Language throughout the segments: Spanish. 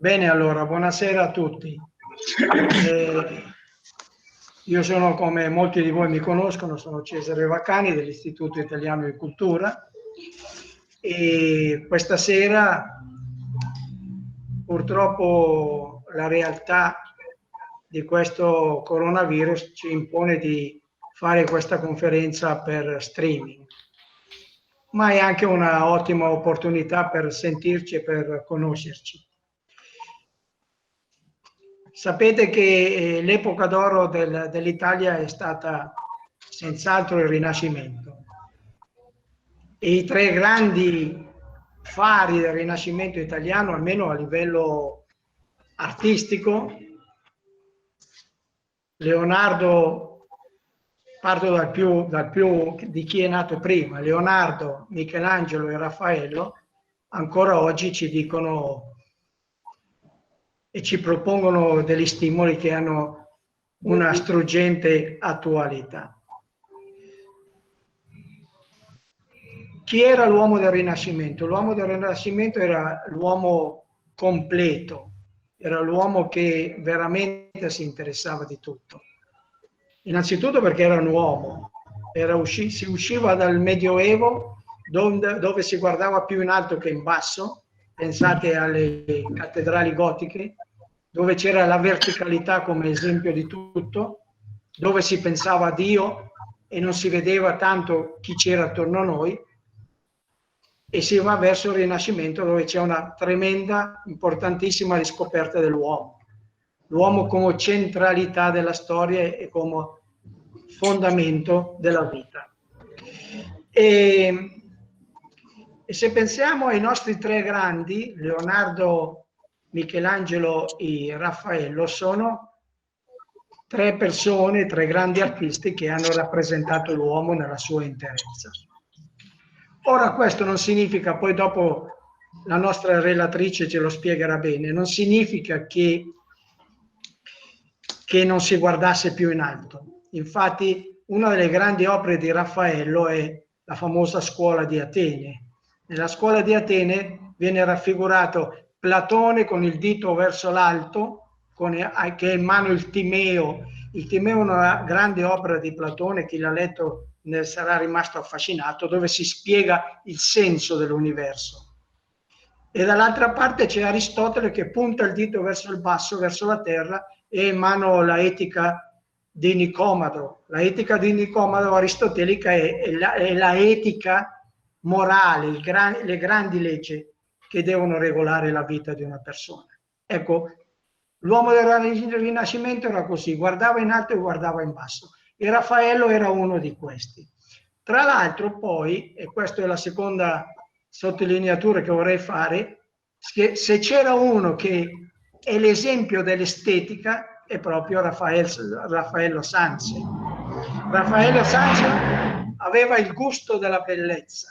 Bene, allora, buonasera a tutti. Io sono, come molti di voi mi conoscono, sono Cesare Vaccani dell'Istituto Italiano di Cultura e questa sera purtroppo la realtà di questo coronavirus ci impone di fare questa conferenza per streaming, ma è anche una ottima opportunità per sentirci e per conoscerci. Sapete che l'epoca d'oro dell'Italia è stata senz'altro il Rinascimento e i tre grandi fari del Rinascimento italiano, almeno a livello artistico, Leonardo, parto dal più di chi è nato prima, Leonardo, Michelangelo e Raffaello, ancora oggi ci dicono e ci propongono degli stimoli che hanno una struggente attualità. Chi era l'uomo del Rinascimento? L'uomo del Rinascimento era l'uomo completo, era l'uomo che veramente si interessava di tutto. Innanzitutto perché era un uomo, si usciva dal Medioevo dove si guardava più in alto che in basso. Pensate alle cattedrali gotiche, dove c'era la verticalità come esempio di tutto, dove si pensava a Dio e non si vedeva tanto chi c'era attorno a noi, e si va verso il Rinascimento dove c'è una tremenda, importantissima riscoperta dell'uomo. L'uomo come centralità della storia e come fondamento della vita. E se pensiamo ai nostri tre grandi, Leonardo, Michelangelo e Raffaello, sono tre persone, tre grandi artisti che hanno rappresentato l'uomo nella sua interezza. Ora questo non significa, poi dopo la nostra relatrice ce lo spiegherà bene, non significa che non si guardasse più in alto. Infatti una delle grandi opere di Raffaello è la famosa Scuola di Atene. Nella Scuola di Atene viene raffigurato Platone con il dito verso l'alto, che è in mano il Timeo. Il Timeo è una grande opera di Platone, chi l'ha letto ne sarà rimasto affascinato, dove si spiega il senso dell'universo. E dall'altra parte c'è Aristotele che punta il dito verso il basso, verso la terra, e in mano la Etica di Nicomado. La Etica di Nicomado aristotelica è la etica morale, le grandi leggi che devono regolare la vita di una persona. Ecco, l'uomo del Rinascimento era così, guardava in alto e guardava in basso, e Raffaello era uno di questi. Tra l'altro poi, e questa è la seconda sottolineatura che vorrei fare, che se c'era uno che è l'esempio dell'estetica è proprio Raffaello Sanzio. Raffaello Sanzio aveva il gusto della bellezza.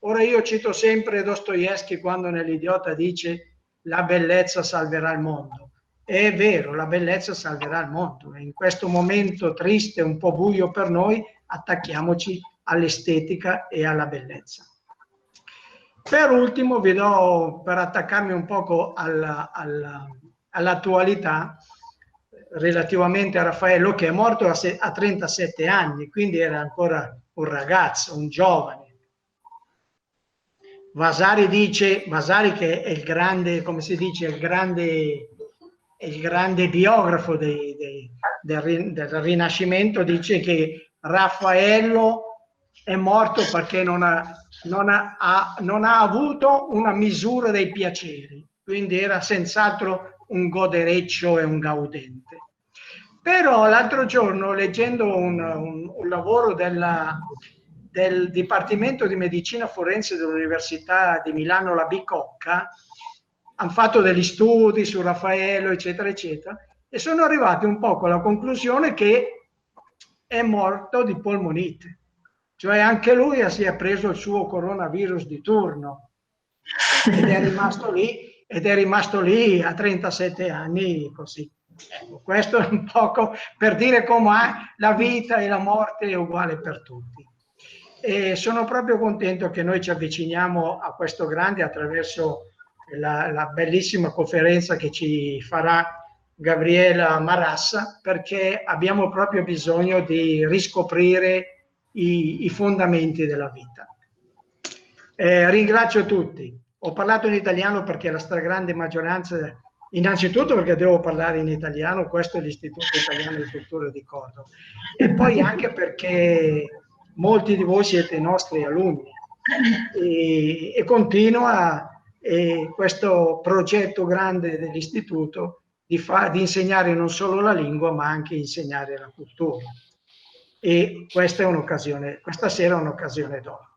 Ora io cito sempre Dostoevskij quando nell'Idiota dice la bellezza salverà il mondo. È vero, la bellezza salverà il mondo. E in questo momento triste, un po' buio per noi, attacchiamoci all'estetica e alla bellezza. Per ultimo vi do, per attaccarmi un poco all'attualità, relativamente a Raffaello, che è morto a 37 anni, quindi era ancora un ragazzo, un giovane. Vasari che è il grande, come si dice, il grande biografo del Rinascimento, dice che Raffaello è morto perché non ha avuto una misura dei piaceri, quindi era senz'altro un godereccio e un gaudente. Però l'altro giorno, leggendo un lavoro del Dipartimento di Medicina Forense dell'Università di Milano La Bicocca, hanno fatto degli studi su Raffaello, eccetera, eccetera, e sono arrivati un po' alla conclusione che è morto di polmonite. Cioè anche lui si è preso il suo coronavirus di turno ed è rimasto lì a 37 anni così. Ecco, questo è un poco per dire come la vita e la morte è uguale per tutti. E sono proprio contento che noi ci avviciniamo a questo grande attraverso la bellissima conferenza che ci farà Gabriela Marassa, perché abbiamo proprio bisogno di riscoprire i fondamenti della vita. Ringrazio tutti. Ho parlato in italiano perché la stragrande maggioranza, innanzitutto perché devo parlare in italiano, questo è l'Istituto Italiano di Cultura di Cordova, e poi anche perché molti di voi siete i nostri alunni e continua questo progetto grande dell'Istituto di insegnare non solo la lingua ma anche insegnare la cultura. E questa è un'occasione, questa sera è un'occasione d'oro.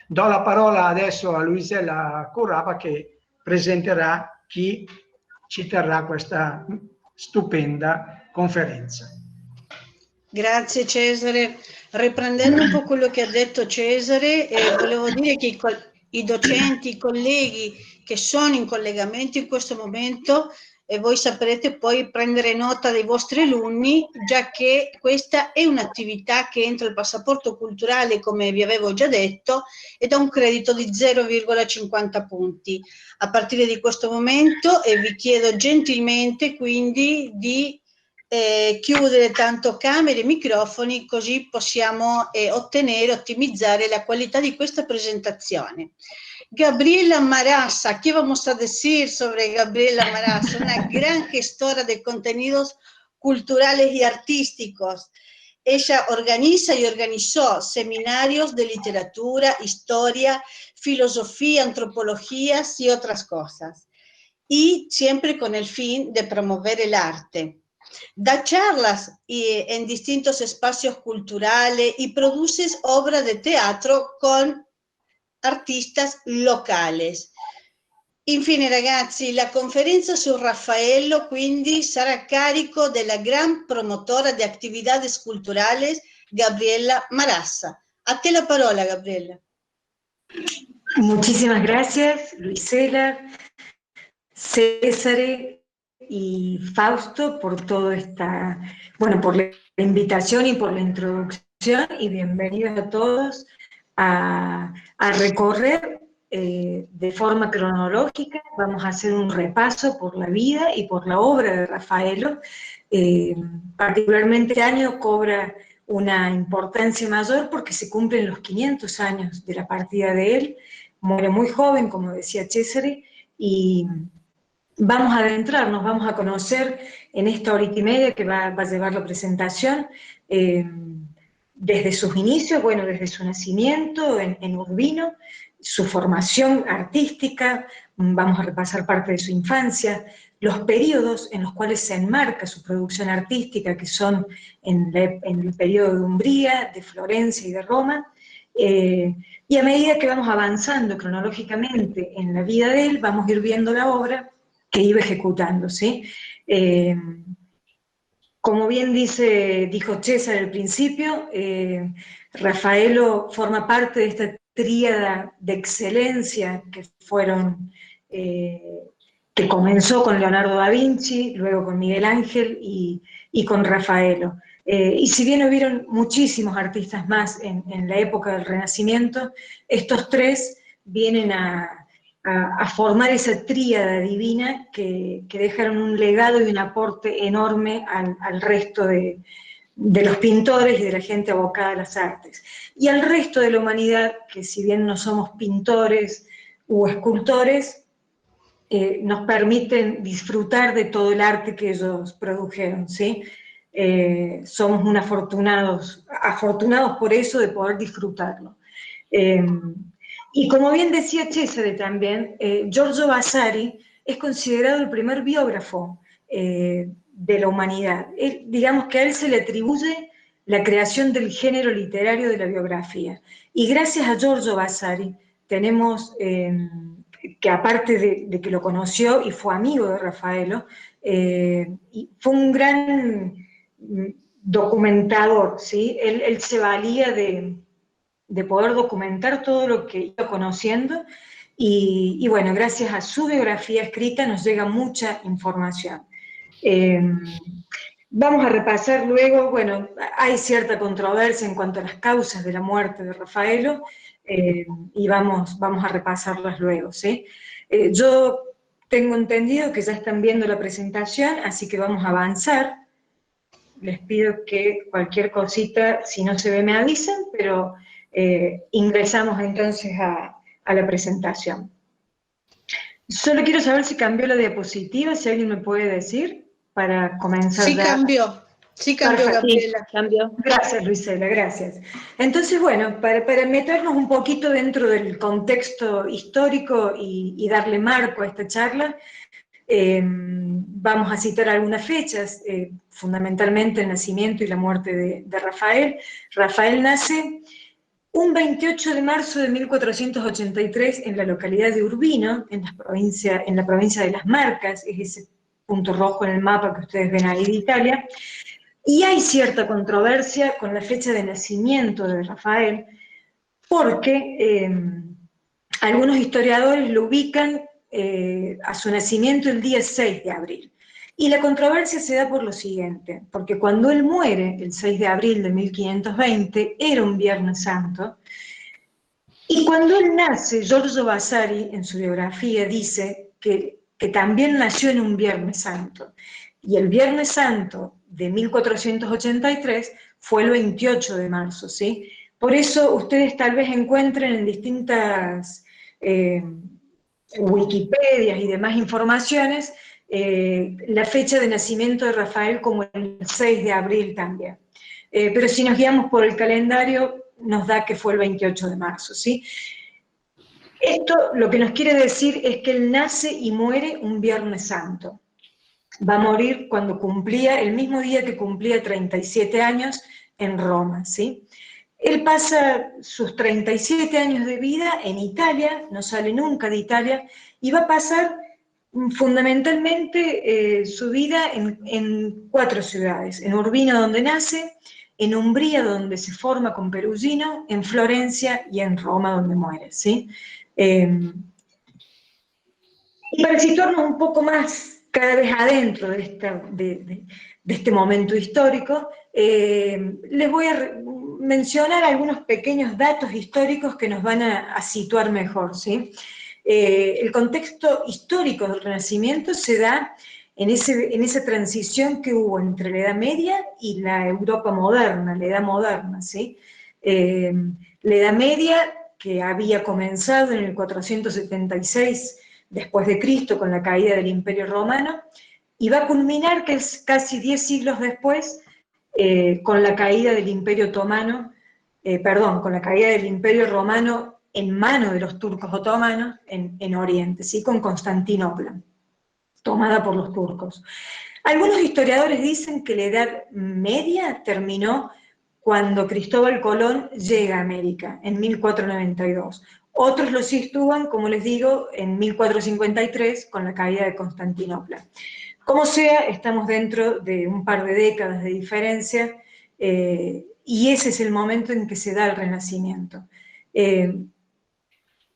Do la parola adesso a Luisella Curaba che presenterà chi ci terrà questa stupenda conferenza. Grazie Cesare. Riprendendo un po' quello che ha detto Cesare, volevo dire che i docenti, i colleghi che sono in collegamento in questo momento, e voi saprete poi prendere nota dei vostri alunni, già che questa è un'attività che entra il passaporto culturale, come vi avevo già detto, ed ha un credito di 0,50 punti. A partire di questo momento vi chiedo gentilmente quindi di chiudere tanto camere e microfoni, così possiamo ottimizzare la qualità de questa presentazione. Gabriela Marassa, ¿qué vamos a decir sobre Gabriela Marassa? Una gran gestora de contenidos culturales y artísticos. Ella organiza y organizó seminarios de literatura, historia, filosofía, antropologías y otras cosas. Y siempre con el fin de promover el arte. Da charlas en distintos espacios culturales y produce obras de teatro con artistas locales. Infine ragazzi, la conferenza su Raffaello quindi sarà a carico della gran promotora di attività culturali Gabriela Marassa. A te la parola, Gabriela. Muchísimas gracias, Luisela, César y Fausto por toda esta, bueno, por la invitación y por la introducción, y bienvenidos a todos a recorrer de forma cronológica. Vamos a hacer un repaso por la vida y por la obra de Raffaello. Particularmente este año cobra una importancia mayor porque se cumplen los 500 años de la partida de él. Muere muy joven, como decía Cesare, y vamos a adentrarnos, vamos a conocer en esta horita y media que va a llevar la presentación, desde sus inicios, bueno, desde su nacimiento en Urbino, su formación artística, vamos a repasar parte de su infancia, los periodos en los cuales se enmarca su producción artística, que son en el periodo de Umbría, de Florencia y de Roma, y a medida que vamos avanzando cronológicamente en la vida de él, vamos a ir viendo la obra que iba ejecutando, ¿sí? Como bien dijo César al principio, Raffaello forma parte de esta tríada de excelencia que comenzó con Leonardo da Vinci, luego con Miguel Ángel y con Raffaello. Y si bien hubieron muchísimos artistas más en la época del Renacimiento, estos tres vienen a formar esa tríada divina que dejaron un legado y un aporte enorme al resto de los pintores y de la gente abocada a las artes. Y al resto de la humanidad, que si bien no somos pintores u escultores, nos permiten disfrutar de todo el arte que ellos produjeron, ¿sí? Somos afortunados por eso de poder disfrutarlo. Y como bien decía Cesare también, Giorgio Vasari es considerado el primer biógrafo de la humanidad. Digamos que a él se le atribuye la creación del género literario de la biografía. Y gracias a Giorgio Vasari tenemos, que aparte de que lo conoció y fue amigo de Raffaello, y fue un gran documentador, ¿sí? Él se valía de poder documentar todo lo que iba conociendo, y bueno, gracias a su biografía escrita nos llega mucha información. Vamos a repasar luego, bueno, hay cierta controversia en cuanto a las causas de la muerte de Raffaello, y vamos a repasarlas luego, ¿sí? Yo tengo entendido que ya están viendo la presentación, así que vamos a avanzar. Les pido que cualquier cosita, si no se ve, me avisen, pero ingresamos entonces a la presentación. Solo quiero saber si cambió la diapositiva, si alguien me puede decir, para comenzar Sí ya. cambió, Perfecto. Gabriela. Cambio. Gracias, Luisela, gracias. Entonces, bueno, para meternos un poquito dentro del contexto histórico y darle marco a esta charla, vamos a citar algunas fechas, fundamentalmente el nacimiento y la muerte de Rafael. Rafael nace un 28 de marzo de 1483 en la localidad de Urbino, en la provincia de Las Marcas, es ese punto rojo en el mapa que ustedes ven ahí de Italia, y hay cierta controversia con la fecha de nacimiento de Rafael, porque algunos historiadores lo ubican a su nacimiento el día 6 de abril. Y la controversia se da por lo siguiente, porque cuando él muere, el 6 de abril de 1520, era un Viernes Santo, y cuando él nace, Giorgio Vasari, en su biografía, dice que también nació en un Viernes Santo, y el Viernes Santo de 1483 fue el 28 de marzo, ¿sí? Por eso ustedes tal vez encuentren en distintas Wikipedias y demás informaciones la fecha de nacimiento de Rafael como el 6 de abril también. Pero si nos guiamos por el calendario, nos da que fue el 28 de marzo, ¿sí? Esto lo que nos quiere decir es que él nace y muere un Viernes Santo. Va a morir cuando cumplía, el mismo día que cumplía 37 años en Roma, ¿sí? Él pasa sus 37 años de vida en Italia, no sale nunca de Italia, y va a pasar fundamentalmente su vida en 4 ciudades: en Urbino, donde nace, en Umbría, donde se forma con Perugino, en Florencia y en Roma, donde muere, ¿sí? Y para situarnos un poco más cada vez adentro de este momento histórico, les voy a mencionar algunos pequeños datos históricos que nos van a situar mejor, ¿sí? El contexto histórico del Renacimiento se da en esa transición que hubo entre la Edad Media y la Europa moderna, la Edad Moderna, ¿sí? La Edad Media, que había comenzado en el 476 después de Cristo con la caída del Imperio Romano, y va a culminar, que es casi 10 siglos después, con la caída del Imperio Otomano, con la caída del Imperio Romano en mano de los turcos otomanos en Oriente, ¿sí? Con Constantinopla, tomada por los turcos. Algunos historiadores dicen que la Edad Media terminó cuando Cristóbal Colón llega a América, en 1492. Otros lo sitúan, como les digo, en 1453, con la caída de Constantinopla. Como sea, estamos dentro de un par de décadas de diferencia, y ese es el momento en que se da el Renacimiento.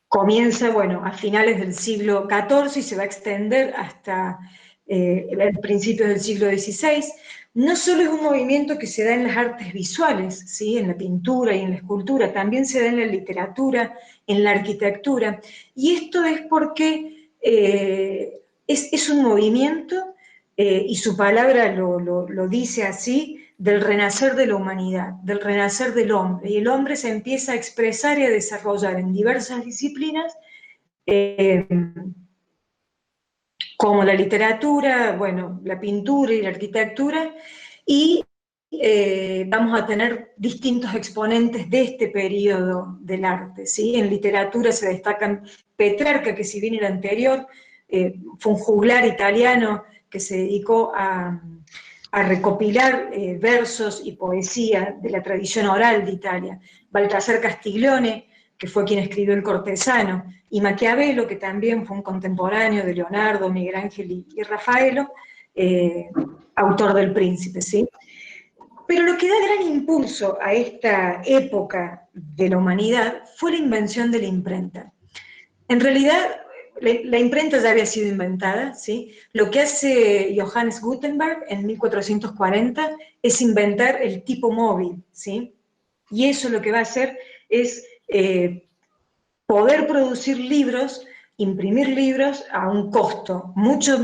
Comienza, bueno, a finales del siglo XIV y se va a extender hasta el principio del siglo XVI. No solo es un movimiento que se da en las artes visuales, ¿sí? En la pintura y en la escultura, también se da en la literatura, en la arquitectura, y esto es porque es un movimiento, y su palabra lo dice así, del renacer de la humanidad, del renacer del hombre, y el hombre se empieza a expresar y a desarrollar en diversas disciplinas, como la literatura, bueno, la pintura y la arquitectura, y vamos a tener distintos exponentes de este periodo del arte, ¿sí? En literatura se destacan Petrarca, que si bien el anterior fue un juglar italiano que se dedicó a recopilar versos y poesía de la tradición oral de Italia, Baltasar Castiglione, que fue quien escribió El Cortesano, y Maquiavelo, que también fue un contemporáneo de Leonardo, Miguel Ángel y Rafaelo, autor del Príncipe, ¿sí? Pero lo que da gran impulso a esta época de la humanidad fue la invención de la imprenta. En realidad, la imprenta ya había sido inventada, ¿sí? Lo que hace Johannes Gutenberg en 1440 es inventar el tipo móvil, ¿sí? Y eso lo que va a hacer es poder producir libros imprimir libros a un costo mucho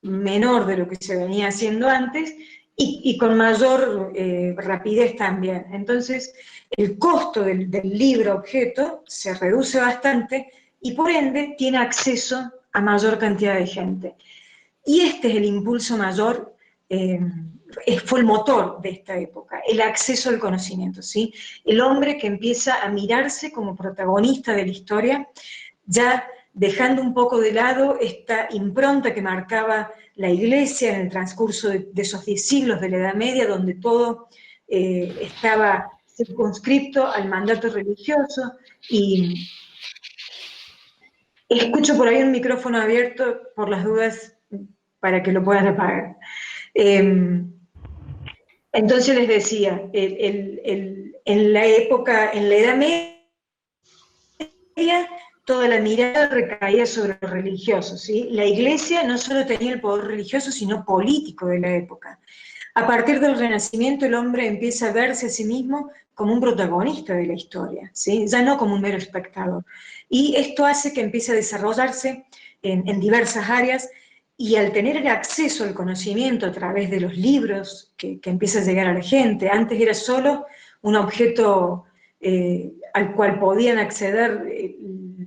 menor de lo que se venía haciendo antes y con mayor rapidez también. Entonces, el costo del libro objeto se reduce bastante y por ende tiene acceso a mayor cantidad de gente. Y este es el impulso mayor, fue el motor de esta época, el acceso al conocimiento, ¿sí? El hombre que empieza a mirarse como protagonista de la historia, ya dejando un poco de lado esta impronta que marcaba la Iglesia en el transcurso de esos 10 siglos de la Edad Media, donde todo estaba circunscripto al mandato religioso. Y escucho por ahí un micrófono abierto, por las dudas, para que lo puedan apagar. Entonces les decía, en la época, en la Edad Media, toda la mirada recaía sobre lo religioso, ¿sí? La Iglesia no solo tenía el poder religioso, sino político de la época. A partir del Renacimiento, el hombre empieza a verse a sí mismo como un protagonista de la historia, ¿sí? Ya no como un mero espectador. Y esto hace que empiece a desarrollarse en diversas áreas, y al tener el acceso al conocimiento a través de los libros que empieza a llegar a la gente, antes era solo un objeto al cual podían acceder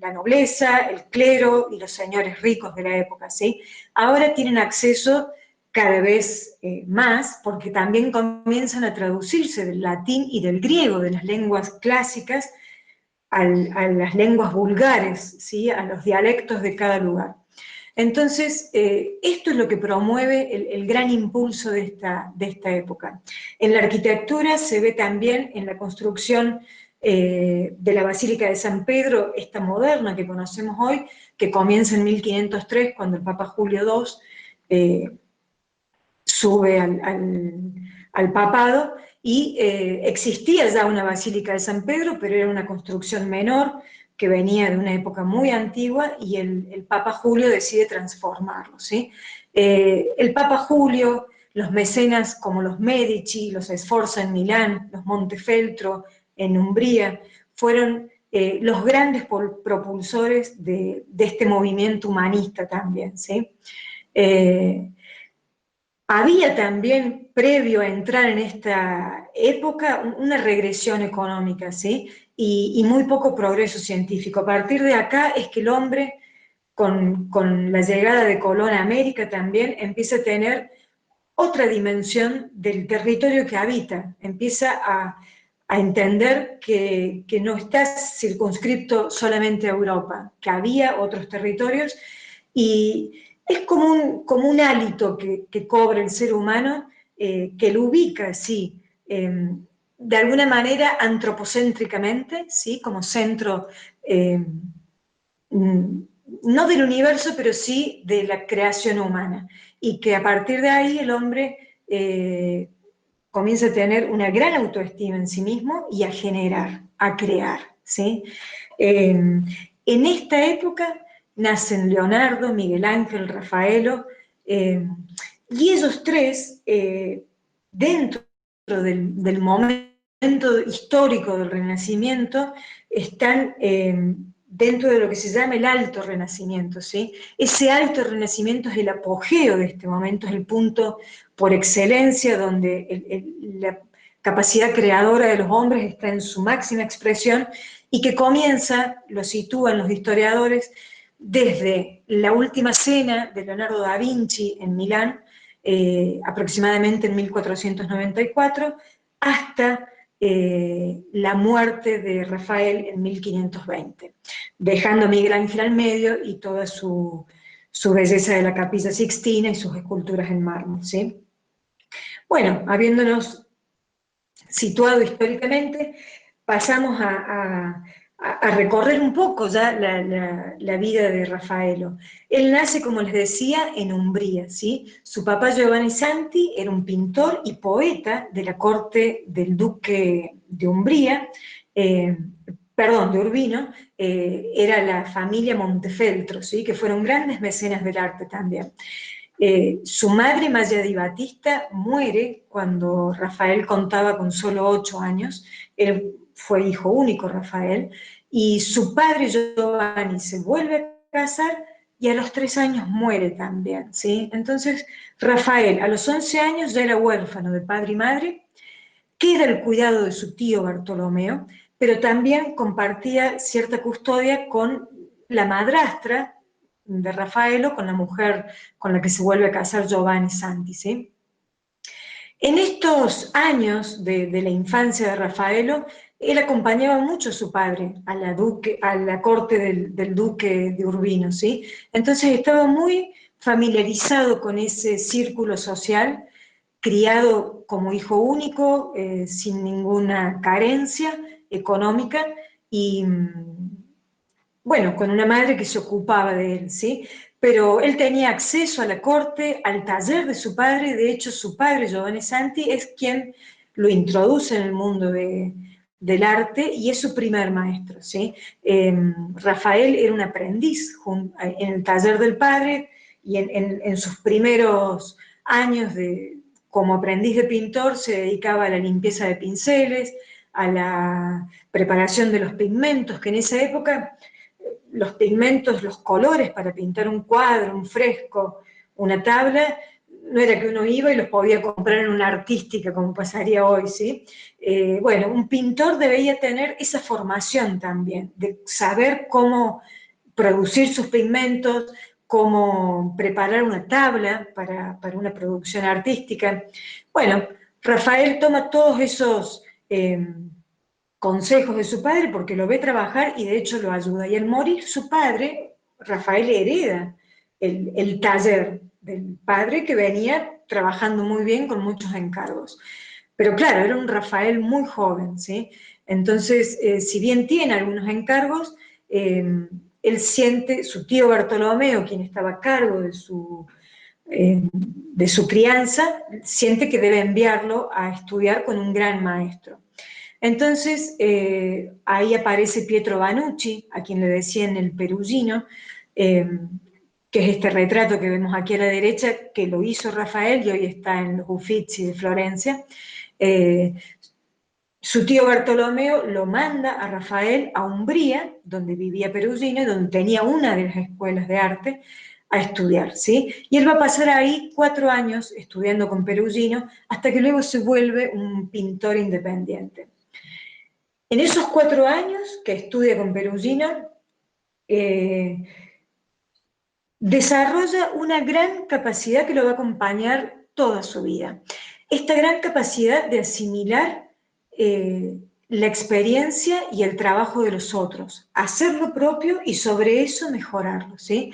la nobleza, el clero y los señores ricos de la época, ¿sí? Ahora tienen acceso cada vez más, porque también comienzan a traducirse del latín y del griego, de las lenguas clásicas, a las lenguas vulgares, ¿sí? A los dialectos de cada lugar. Entonces, esto es lo que promueve el gran impulso de esta época. En la arquitectura se ve también en la construcción de la Basílica de San Pedro, esta moderna que conocemos hoy, que comienza en 1503, cuando el Papa Julio II sube al papado, y existía ya una Basílica de San Pedro, pero era una construcción menor, que venía de una época muy antigua, y el Papa Julio decide transformarlo, ¿sí? El Papa Julio, los mecenas como los Medici, los Sforza en Milán, los Montefeltro en Umbría, fueron los grandes propulsores de este movimiento humanista también, ¿sí? Había también, previo a entrar en esta época, una regresión económica, ¿sí? Y muy poco progreso científico. A partir de acá es que el hombre, con la llegada de Colón a América también, empieza a tener otra dimensión del territorio que habita, empieza a entender que no está circunscripto solamente a Europa, que había otros territorios, y es como un hálito que cobra el ser humano, que lo ubica, sí, de alguna manera antropocéntricamente, ¿sí? Como centro, no del universo, pero sí de la creación humana, y que a partir de ahí el hombre comienza a tener una gran autoestima en sí mismo y a generar, a crear, ¿sí? En esta época nacen Leonardo, Miguel Ángel, Rafaelo, y ellos tres, dentro del momento histórico del Renacimiento, están dentro de lo que se llama el Alto Renacimiento, ¿sí? Ese Alto Renacimiento es el apogeo de este momento, es el punto por excelencia donde la capacidad creadora de los hombres está en su máxima expresión, y que comienza, lo sitúan los historiadores, desde la Última Cena de Leonardo da Vinci en Milán, aproximadamente en 1494, hasta la muerte de Rafael en 1520, dejando a Miguel Ángel al medio y toda su belleza de la Capilla Sixtina y sus esculturas en mármol, ¿sí? Bueno, habiéndonos situado históricamente, pasamos a recorrer un poco ya la vida de Rafaelo. Él nace, como les decía, en Umbría, ¿sí? Su papá Giovanni Santi era un pintor y poeta de la corte del duque de Umbría, perdón, de Urbino, era la familia Montefeltro, ¿sí? Que fueron grandes mecenas del arte también. Su madre, Maya di Battista, muere cuando Rafael contaba con solo 8 años. Él fue hijo único Rafael, y su padre Giovanni se vuelve a casar y a los 3 años muere también, ¿sí? Entonces Rafael a los 11 años ya era huérfano de padre y madre, queda el cuidado de su tío Bartolomeo, pero también compartía cierta custodia con la madrastra de Rafaelo, con la mujer con la que se vuelve a casar Giovanni Santi, ¿sí? En estos años de la infancia de Rafaelo, él acompañaba mucho a su padre a la corte del duque de Urbino, ¿sí? Entonces estaba muy familiarizado con ese círculo social, criado como hijo único, sin ninguna carencia económica y, bueno, con una madre que se ocupaba de él, ¿sí? Pero él tenía acceso a la corte, al taller de su padre. De hecho, su padre, Giovanni Santi, es quien lo introduce en el mundo del arte y es su primer maestro, ¿sí? Rafael era un aprendiz en el taller del padre y en sus primeros años como aprendiz de pintor se dedicaba a la limpieza de pinceles, a la preparación de los pigmentos, que en esa época los pigmentos, los colores para pintar un cuadro, un fresco, una tabla, no era que uno iba y los podía comprar en una artística como pasaría hoy, ¿sí? Bueno, un pintor debía tener esa formación también, de saber cómo producir sus pigmentos, cómo preparar una tabla para una producción artística. Bueno, Rafael toma todos esos consejos de su padre porque lo ve trabajar y de hecho lo ayuda. Y al morir su padre, Rafael hereda el taller del padre que venía trabajando muy bien con muchos encargos. Pero claro, era un Rafael muy joven, ¿sí? Entonces, si bien tiene algunos encargos, él siente, su tío Bartolomeo, quien estaba a cargo de su crianza, siente que debe enviarlo a estudiar con un gran maestro. Entonces, ahí aparece Pietro Vanucci, a quien le decían el Perugino, que es este retrato que vemos aquí a la derecha, que lo hizo Rafael y hoy está en los Uffizi de Florencia. Su tío Bartolomeo lo manda a Rafael a Umbría, donde vivía Perugino, y donde tenía una de las escuelas de arte, a estudiar, ¿sí? Y él va a pasar ahí 4 años estudiando con Perugino, hasta que luego se vuelve un pintor independiente. En esos 4 años que estudia con Perugino, desarrolla una gran capacidad que lo va a acompañar toda su vida. Esta gran capacidad de asimilar la experiencia y el trabajo de los otros, hacer lo propio y sobre eso mejorarlo, ¿sí?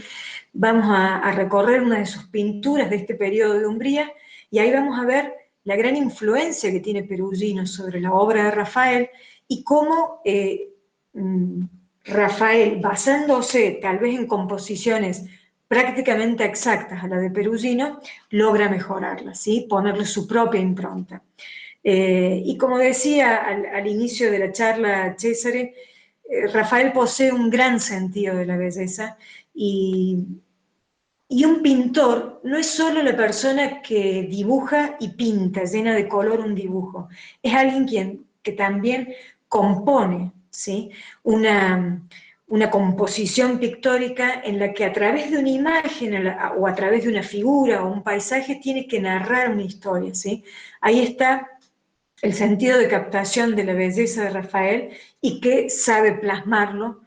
Vamos a recorrer una de sus pinturas de este periodo de Umbría y ahí vamos a ver la gran influencia que tiene Perugino sobre la obra de Rafael y cómo Rafael, basándose tal vez en composiciones prácticamente exactas a la de Perugino, logra mejorarla, ¿sí? Ponerle su propia impronta. Y como decía al inicio de la charla Cesare, Rafael posee un gran sentido de la belleza y un pintor no es solo la persona que dibuja y pinta, llena de color un dibujo, es alguien que también compone, ¿sí? Una composición pictórica en la que a través de una imagen o a través de una figura o un paisaje tiene que narrar una historia, ¿sí? Ahí está el sentido de captación de la belleza de Rafael y que sabe plasmarlo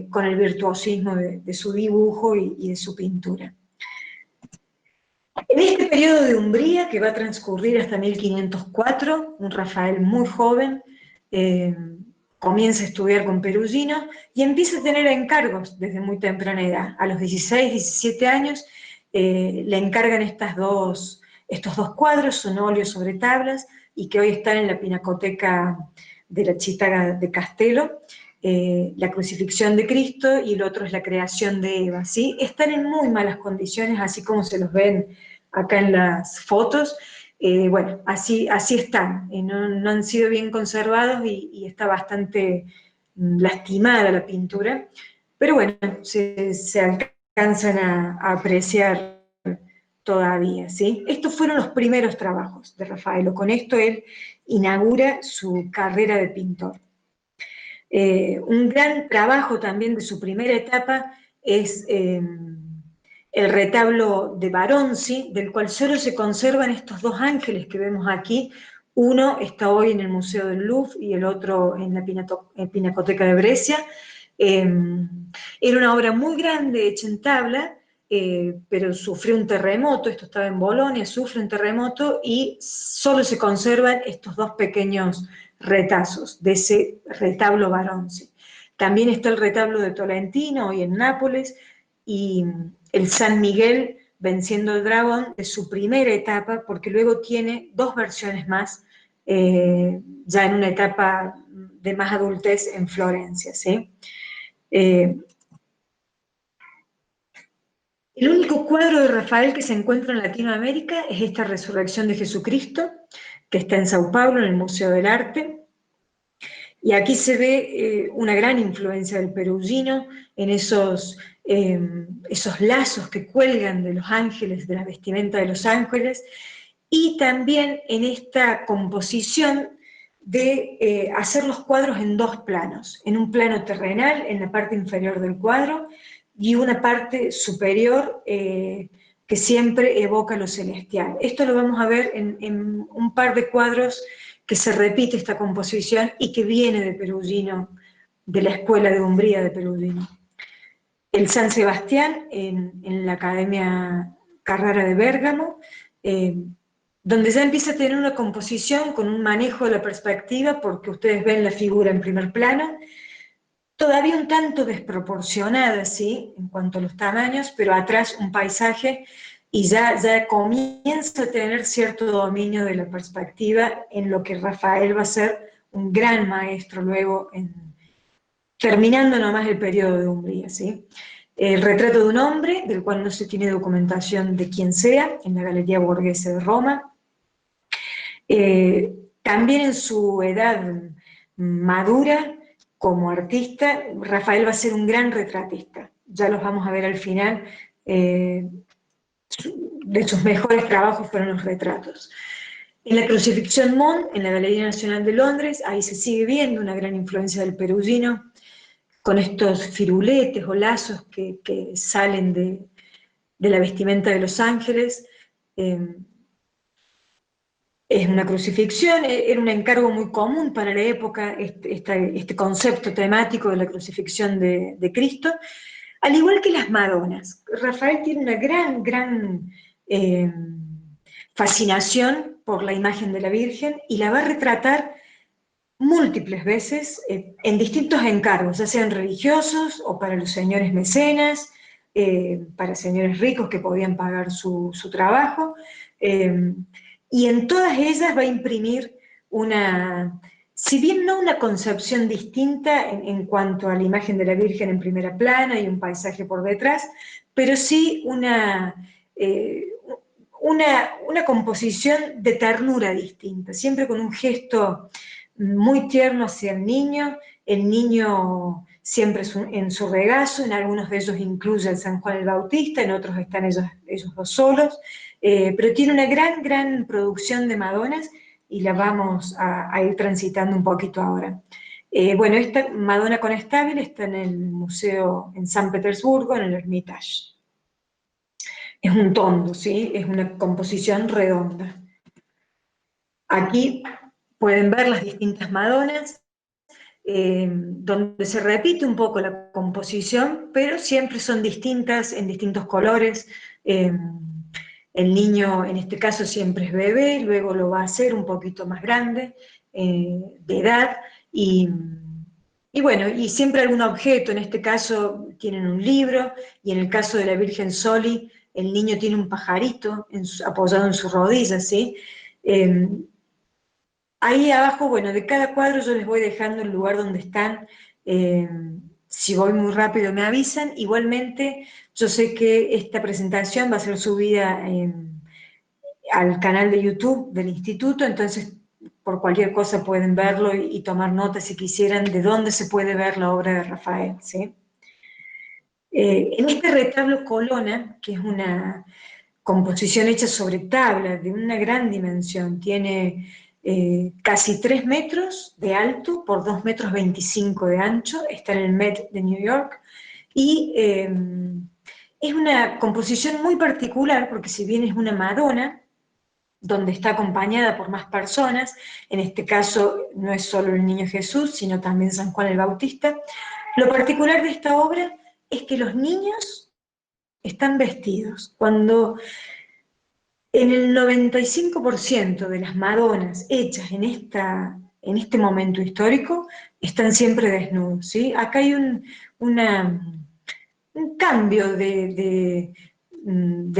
con el virtuosismo de su dibujo y de su pintura. En este periodo de Umbría, que va a transcurrir hasta 1504, un Rafael muy joven comienza a estudiar con Perugino y empieza a tener encargos desde muy temprana edad. A los 16, 17 años le encargan estos dos cuadros, son óleos sobre tablas, y que hoy están en la Pinacoteca de la Città de Castello, la crucifixión de Cristo y el otro es la creación de Eva, ¿sí? Están en muy malas condiciones, así como se los ven acá en las fotos. Bueno, así están, no han sido bien conservados y está bastante lastimada la pintura, pero bueno, se alcanzan a apreciar todavía, ¿sí? Estos fueron los primeros trabajos de Rafael, con esto él inaugura su carrera de pintor. Un gran trabajo también de su primera etapa es el retablo de Baronzi, del cual solo se conservan estos dos ángeles que vemos aquí. Uno está hoy en el Museo del Louvre y el otro en la Pinacoteca de Brescia. Era una obra muy grande, hecha en tabla, pero sufrió un terremoto, esto estaba en Bolonia, sufre un terremoto y solo se conservan estos dos pequeños retazos de ese retablo Baronzi. También está el retablo de Tolentino, hoy en Nápoles, y el San Miguel venciendo al dragón de su primera etapa, porque luego tiene dos versiones más, ya en una etapa de más adultez en Florencia, ¿sí? El único cuadro de Rafael que se encuentra en Latinoamérica es esta Resurrección de Jesucristo, que está en Sao Paulo, en el Museo del Arte. Y aquí se ve una gran influencia del Perugino en esos lazos que cuelgan de los ángeles, de la vestimenta de los ángeles, y también en esta composición de hacer los cuadros en dos planos, en un plano terrenal, en la parte inferior del cuadro, y una parte superior que siempre evoca lo celestial. Esto lo vamos a ver en un par de cuadros que se repite esta composición y que viene de Perugino, de la escuela de Umbría de Perugino. El San Sebastián en la Academia Carrara de Bérgamo, donde ya empieza a tener una composición con un manejo de la perspectiva, porque ustedes ven la figura en primer plano, todavía un tanto desproporcionada, ¿sí?, en cuanto a los tamaños, pero atrás un paisaje, y ya comienza a tener cierto dominio de la perspectiva, en lo que Rafael va a ser un gran maestro luego, terminando nomás el periodo de Umbría, ¿sí? El retrato de un hombre, del cual no se tiene documentación de quién sea, en la Galería Borghese de Roma. También en su edad madura, como artista, Rafael va a ser un gran retratista. Ya los vamos a ver al final. De sus mejores trabajos fueron los retratos. En la Crucifixión Mont, en la Galería Nacional de Londres, ahí se sigue viendo una gran influencia del Perugino, con estos firuletes o lazos que salen de la vestimenta de los ángeles. Es una crucifixión, era un encargo muy común para la época, este concepto temático de la crucifixión de Cristo, al igual que las Madonas. Rafael tiene una gran fascinación por la imagen de la Virgen y la va a retratar múltiples veces en distintos encargos, ya sean religiosos o para los señores mecenas, para señores ricos que podían pagar su trabajo, y en todas ellas va a imprimir si bien no una concepción distinta en cuanto a la imagen de la Virgen en primera plana y un paisaje por detrás, pero sí una composición de ternura distinta, siempre con un gesto muy tierno hacia el niño siempre en su regazo, en algunos de ellos incluye al San Juan el Bautista, en otros están ellos dos solos, pero tiene una gran producción de Madonas y la vamos a ir transitando un poquito ahora. Bueno, esta Madonna Conestabile está en el museo en San Petersburgo, en el Hermitage. Es un tondo, ¿sí? Es una composición redonda. Aquí pueden ver las distintas Madonas, donde se repite un poco la composición, pero siempre son distintas, en distintos colores. El niño, en este caso, siempre es bebé, luego lo va a hacer un poquito más grande, de edad, y bueno, y siempre algún objeto, en este caso tienen un libro, y en el caso de la Virgen Soli, el niño tiene un pajarito apoyado en su rodilla, ¿sí? Ahí abajo, bueno, de cada cuadro yo les voy dejando el lugar donde están. Si voy muy rápido me avisan. Igualmente, yo sé que esta presentación va a ser subida al canal de YouTube del Instituto, entonces por cualquier cosa pueden verlo y tomar nota si quisieran de dónde se puede ver la obra de Rafael, ¿sí? En este retablo Colonna, que es una composición hecha sobre tabla de una gran dimensión, tiene casi 3 metros de alto por 2,25 metros de ancho, está en el Met de New York, y es una composición muy particular porque si bien es una Madonna, donde está acompañada por más personas, en este caso no es solo el Niño Jesús, sino también San Juan el Bautista, lo particular de esta obra es que los niños están vestidos. Cuando en el 95% de las Madonas hechas en este momento histórico están siempre desnudos, ¿sí? Acá hay un cambio de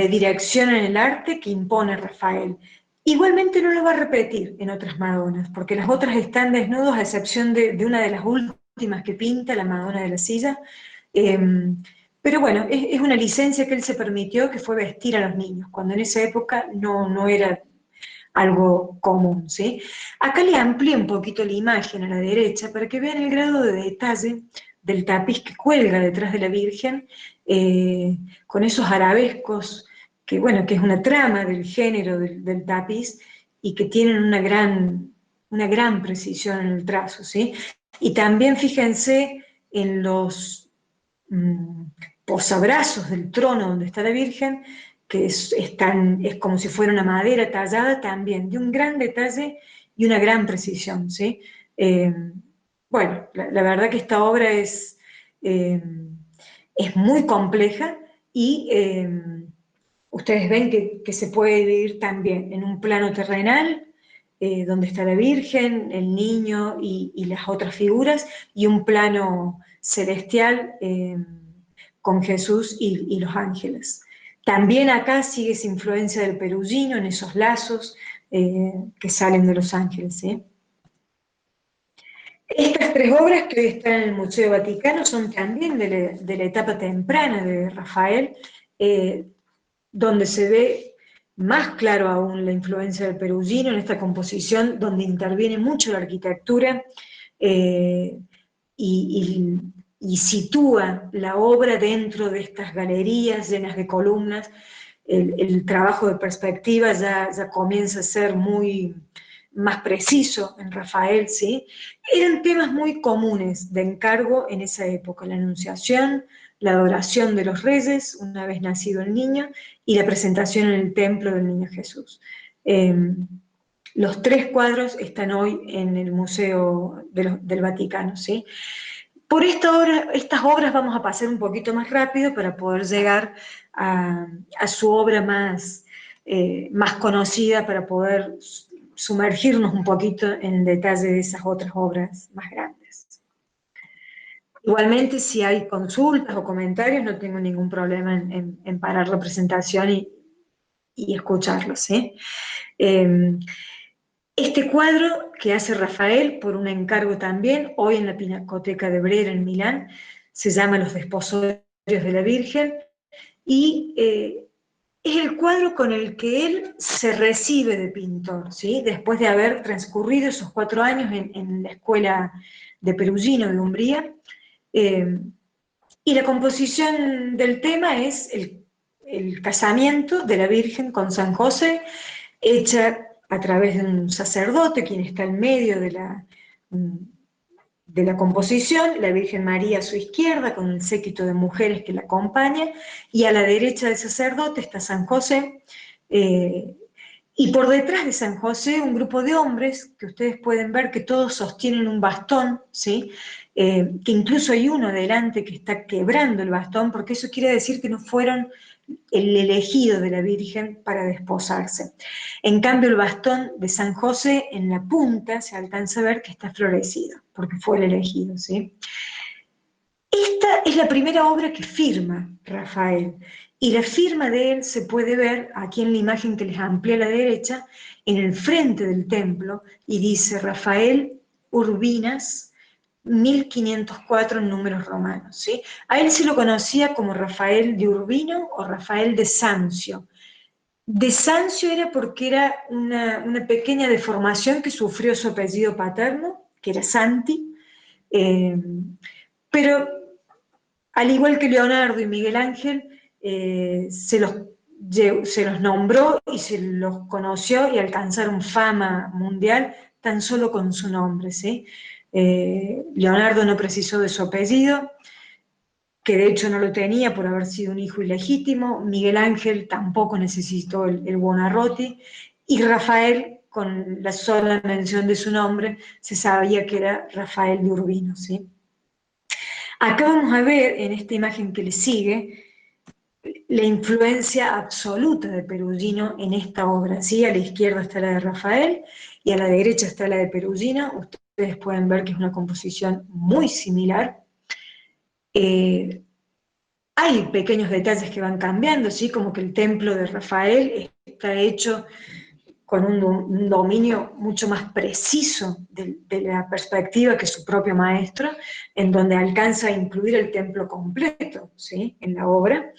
dirección en el arte que impone Rafael. Igualmente no lo va a repetir en otras Madonas, porque las otras están desnudos, a excepción de una de las últimas que pinta, la Madonna de la Silla. Pero bueno, es una licencia que él se permitió, que fue vestir a los niños, cuando en esa época no era algo común, ¿sí? Acá le amplié un poquito la imagen a la derecha para que vean el grado de detalle del tapiz que cuelga detrás de la Virgen, con esos arabescos, que bueno, que es una trama del género del tapiz, y que tienen una gran precisión en el trazo, ¿sí? Y también fíjense en los posabrazos del trono donde está la Virgen, que es como si fuera una madera tallada también, de un gran detalle y una gran precisión, ¿sí? Bueno, la verdad que esta obra es muy compleja y ustedes ven que se puede dividir también en un plano terrenal, donde está la Virgen, el niño y las otras figuras, y un plano celestial con Jesús y los ángeles. También acá sigue esa influencia del Perugino en esos lazos que salen de los ángeles, ¿sí? Estas 3 obras que hoy están en el Museo Vaticano son también de la etapa temprana de Rafael, donde se ve más claro aún la influencia del Perugino en esta composición, donde interviene mucho la arquitectura y sitúa la obra dentro de estas galerías llenas de columnas. El trabajo de perspectiva ya comienza a ser más preciso en Rafael, ¿sí? Eran temas muy comunes de encargo en esa época: la Anunciación, la adoración de los reyes una vez nacido el niño, y la presentación en el templo del Niño Jesús. Los 3 cuadros están hoy en el Museo del Vaticano, ¿sí? Por estas obras vamos a pasar un poquito más rápido para poder llegar a su obra más conocida, para poder sumergirnos un poquito en el detalle de esas otras obras más grandes. Igualmente, si hay consultas o comentarios, no tengo ningún problema en parar la presentación y escucharlos, ¿sí? Este cuadro que hace Rafael por un encargo también, hoy en la Pinacoteca de Brera en Milán, se llama Los Desposorios de la Virgen, y es el cuadro con el que él se recibe de pintor, ¿sí? Después de haber transcurrido esos 4 años en la escuela de Perugino de Umbría. Y la composición del tema es el casamiento de la Virgen con San José, hecha a través de un sacerdote, quien está en medio de la composición, la Virgen María a su izquierda, con el séquito de mujeres que la acompaña, y a la derecha del sacerdote está San José, y por detrás de San José un grupo de hombres, que ustedes pueden ver que todos sostienen un bastón, ¿sí? Que incluso hay uno delante que está quebrando el bastón, porque eso quiere decir que no fueron el elegido de la Virgen para desposarse. En cambio, el bastón de San José, en la punta se alcanza a ver que está florecido, porque fue el elegido, ¿sí? Esta es la primera obra que firma Rafael, y la firma de él se puede ver aquí en la imagen que les amplié a la derecha, en el frente del templo, y dice Rafael Urbinas, 1504 en números romanos, ¿sí? A él se lo conocía como Rafael de Urbino o Rafael de Sancio. De Sancio era porque era una pequeña deformación que sufrió su apellido paterno, que era Santi, pero al igual que Leonardo y Miguel Ángel, se los nombró y se los conoció y alcanzaron fama mundial tan solo con su nombre, ¿sí? Leonardo no precisó de su apellido, que de hecho no lo tenía por haber sido un hijo ilegítimo. Miguel Ángel tampoco necesitó el Buonarroti, y Rafael, con la sola mención de su nombre, se sabía que era Rafael de Urbino, ¿sí? Acá vamos a ver, en esta imagen que le sigue, la influencia absoluta de Perugino en esta obra, ¿sí? A la izquierda está la de Rafael y a la derecha está la de Perugino. Ustedes pueden ver que es una composición muy similar. Hay pequeños detalles que van cambiando, ¿sí? Como que el templo de Rafael está hecho con un dominio mucho más preciso de la perspectiva que su propio maestro, en donde alcanza a incluir el templo completo, ¿sí? En la obra.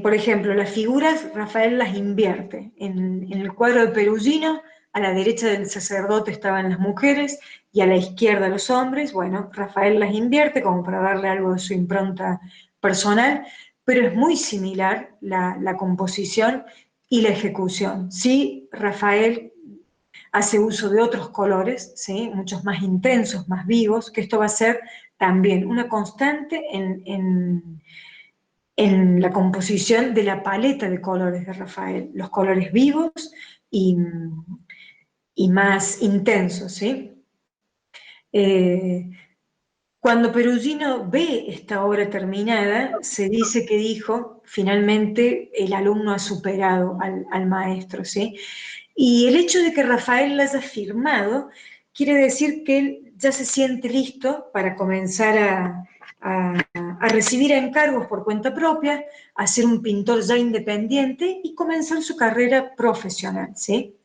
Por ejemplo, las figuras Rafael las invierte. En el cuadro de Perugino, a la derecha del sacerdote estaban las mujeres y a la izquierda los hombres. Bueno, Rafael las invierte como para darle algo de su impronta personal, pero es muy similar la composición y la ejecución. Sí, Rafael hace uso de otros colores, ¿sí? Muchos más intensos, más vivos, que esto va a ser también una constante en la composición de la paleta de colores de Rafael, los colores vivos y, y más intensos, ¿sí? Cuando Perugino ve esta obra terminada, se dice que dijo, finalmente el alumno ha superado al maestro, ¿sí? Y el hecho de que Rafael la haya firmado quiere decir que él ya se siente listo para comenzar a recibir encargos por cuenta propia, a ser un pintor ya independiente y comenzar su carrera profesional, ¿sí?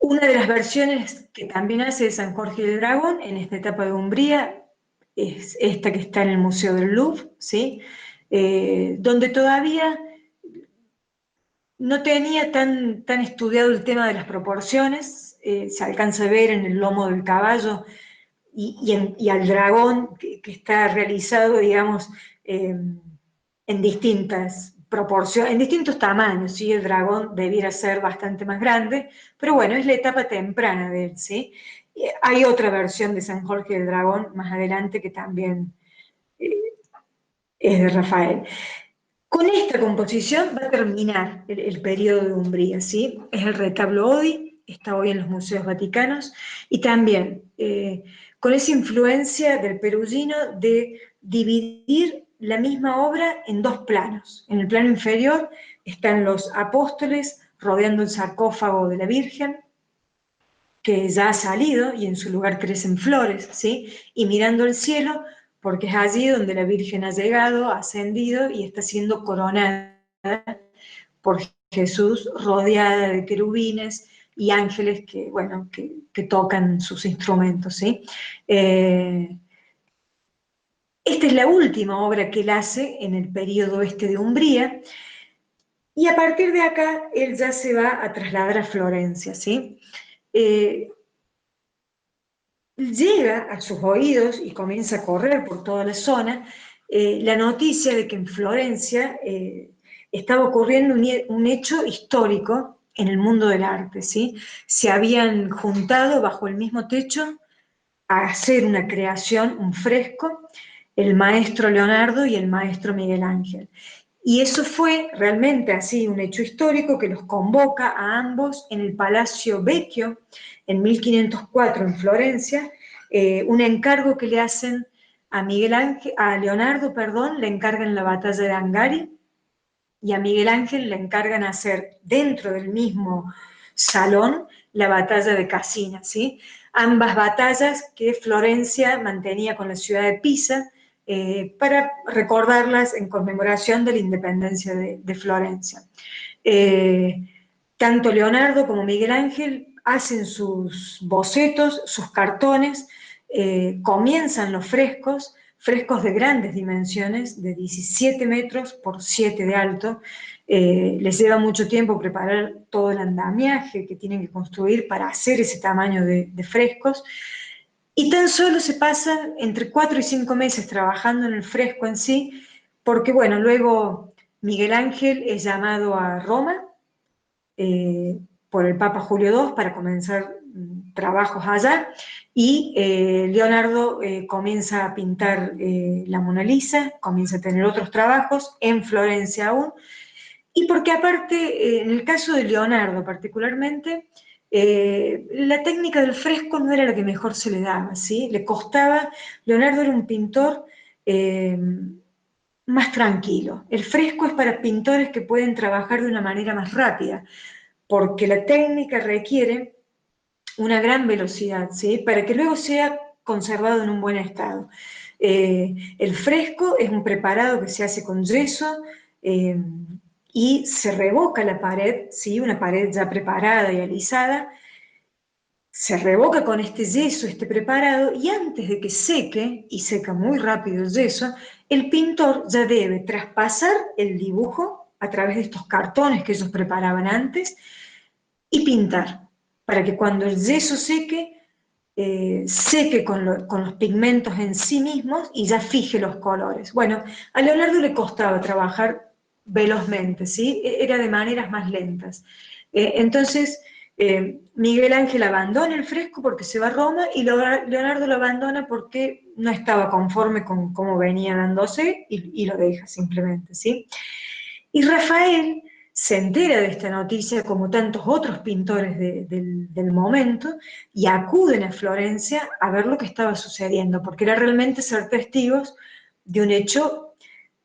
Una de las versiones que también hace de San Jorge del Dragón en esta etapa de Umbría es esta que está en el Museo del Louvre, ¿sí? Donde todavía no tenía tan estudiado el tema de las proporciones. Se alcanza a ver en el lomo del caballo y al dragón que está realizado, digamos, en distintas proporciones, en distintos tamaños, ¿sí? El dragón debiera ser bastante más grande, pero bueno, es la etapa temprana de él, ¿sí? Hay otra versión de San Jorge del Dragón más adelante que también eh, es de Rafael. Con esta composición va a terminar el periodo de Umbría, ¿sí? Es el retablo Odi, está hoy en los museos vaticanos, y también con esa influencia del Perugino de dividir la misma obra en dos planos. En el plano inferior están los apóstoles rodeando el sarcófago de la Virgen, que ya ha salido y en su lugar crecen flores, ¿sí? Y mirando el cielo, porque es allí donde la Virgen ha llegado, ha ascendido y está siendo coronada por Jesús, rodeada de querubines y ángeles que, bueno, que tocan sus instrumentos, ¿sí? Esta es la última obra que él hace en el periodo este de Umbría, y a partir de acá él ya se va a trasladar a Florencia, ¿sí? Llega a sus oídos y comienza a correr por toda la zona la noticia de que en Florencia estaba ocurriendo un hecho histórico en el mundo del arte, ¿sí? Se habían juntado bajo el mismo techo a hacer una creación, un fresco, el maestro Leonardo y el maestro Miguel Ángel. Y eso fue realmente así un hecho histórico que los convoca a ambos en el Palacio Vecchio en 1504 en Florencia, un encargo que le hacen a Leonardo, perdón, le encargan la batalla de Angari, y a Miguel Ángel le encargan hacer dentro del mismo salón la batalla de Cassina, ¿sí? Ambas batallas que Florencia mantenía con la ciudad de Pisa, para recordarlas en conmemoración de la independencia de Florencia. Tanto Leonardo como Miguel Ángel hacen sus bocetos, sus cartones, comienzan los frescos de grandes dimensiones, de 17 metros por 7 de alto. Les lleva mucho tiempo preparar todo el andamiaje que tienen que construir para hacer ese tamaño de frescos. Y tan solo se pasan entre 4 y 5 meses trabajando en el fresco en sí, porque bueno, luego Miguel Ángel es llamado a Roma eh, por el Papa Julio II para comenzar trabajos allá, y Leonardo comienza a pintar la Mona Lisa, comienza a tener otros trabajos en Florencia aún, y porque aparte, en el caso de Leonardo particularmente, la técnica del fresco no era la que mejor se le daba, ¿sí? Le costaba, Leonardo era un pintor más tranquilo. El fresco es para pintores que pueden trabajar de una manera más rápida, porque la técnica requiere una gran velocidad, ¿sí? Para que luego sea conservado en un buen estado. El fresco es un preparado que se hace con yeso y se revoca la pared, ¿sí? Una pared ya preparada y alisada, se revoca con este yeso, este preparado, y antes de que seque, y seca muy rápido el yeso, el pintor ya debe traspasar el dibujo a través de estos cartones que ellos preparaban antes y pintar, para que cuando el yeso seque, seque con los pigmentos en sí mismos y ya fije los colores. Bueno, a Leonardo le costaba trabajar velozmente, ¿sí? Era de maneras más lentas. Entonces, Miguel Ángel abandona el fresco porque se va a Roma, y Leonardo lo abandona porque no estaba conforme con cómo venía dándose, y lo deja simplemente, ¿sí? Y Rafael se entera de esta noticia, como tantos otros pintores del momento, y acuden a Florencia a ver lo que estaba sucediendo, porque era realmente ser testigos de un hecho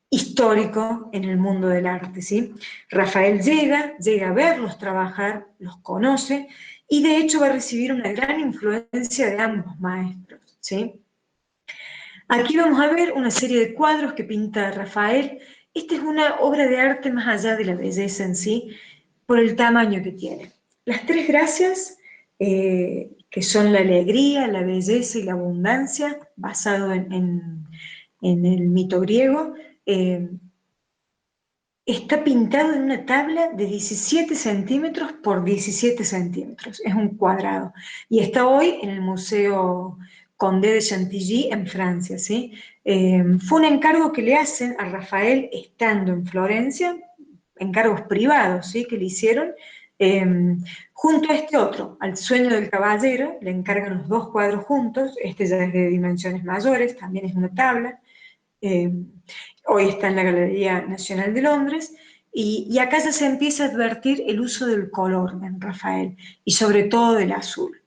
histórico en el mundo del arte, ¿sí? Rafael llega a verlos trabajar, los conoce, y de hecho va a recibir una gran influencia de ambos maestros, ¿sí? Aquí vamos a ver una serie de cuadros que pinta Rafael. Esta es una obra de arte más allá de la belleza en sí, por el tamaño que tiene. Las tres gracias, que son la alegría, la belleza y la abundancia, basado en el mito griego, está pintado en una tabla de 17 centímetros por 17 centímetros. Es un cuadrado. Y está hoy en el Museo Condé de Chantilly en Francia, ¿sí? Fue un encargo que le hacen a Rafael estando en Florencia, encargos privados, ¿sí? Que le hicieron, eh, junto a este otro, al Sueño del Caballero, le encargan los dos cuadros juntos. Este ya es de dimensiones mayores, también es una tabla. Eh, Hoy está en la Galería Nacional de Londres, y acá ya se empieza a advertir el uso del color en Rafael, y sobre todo del azul.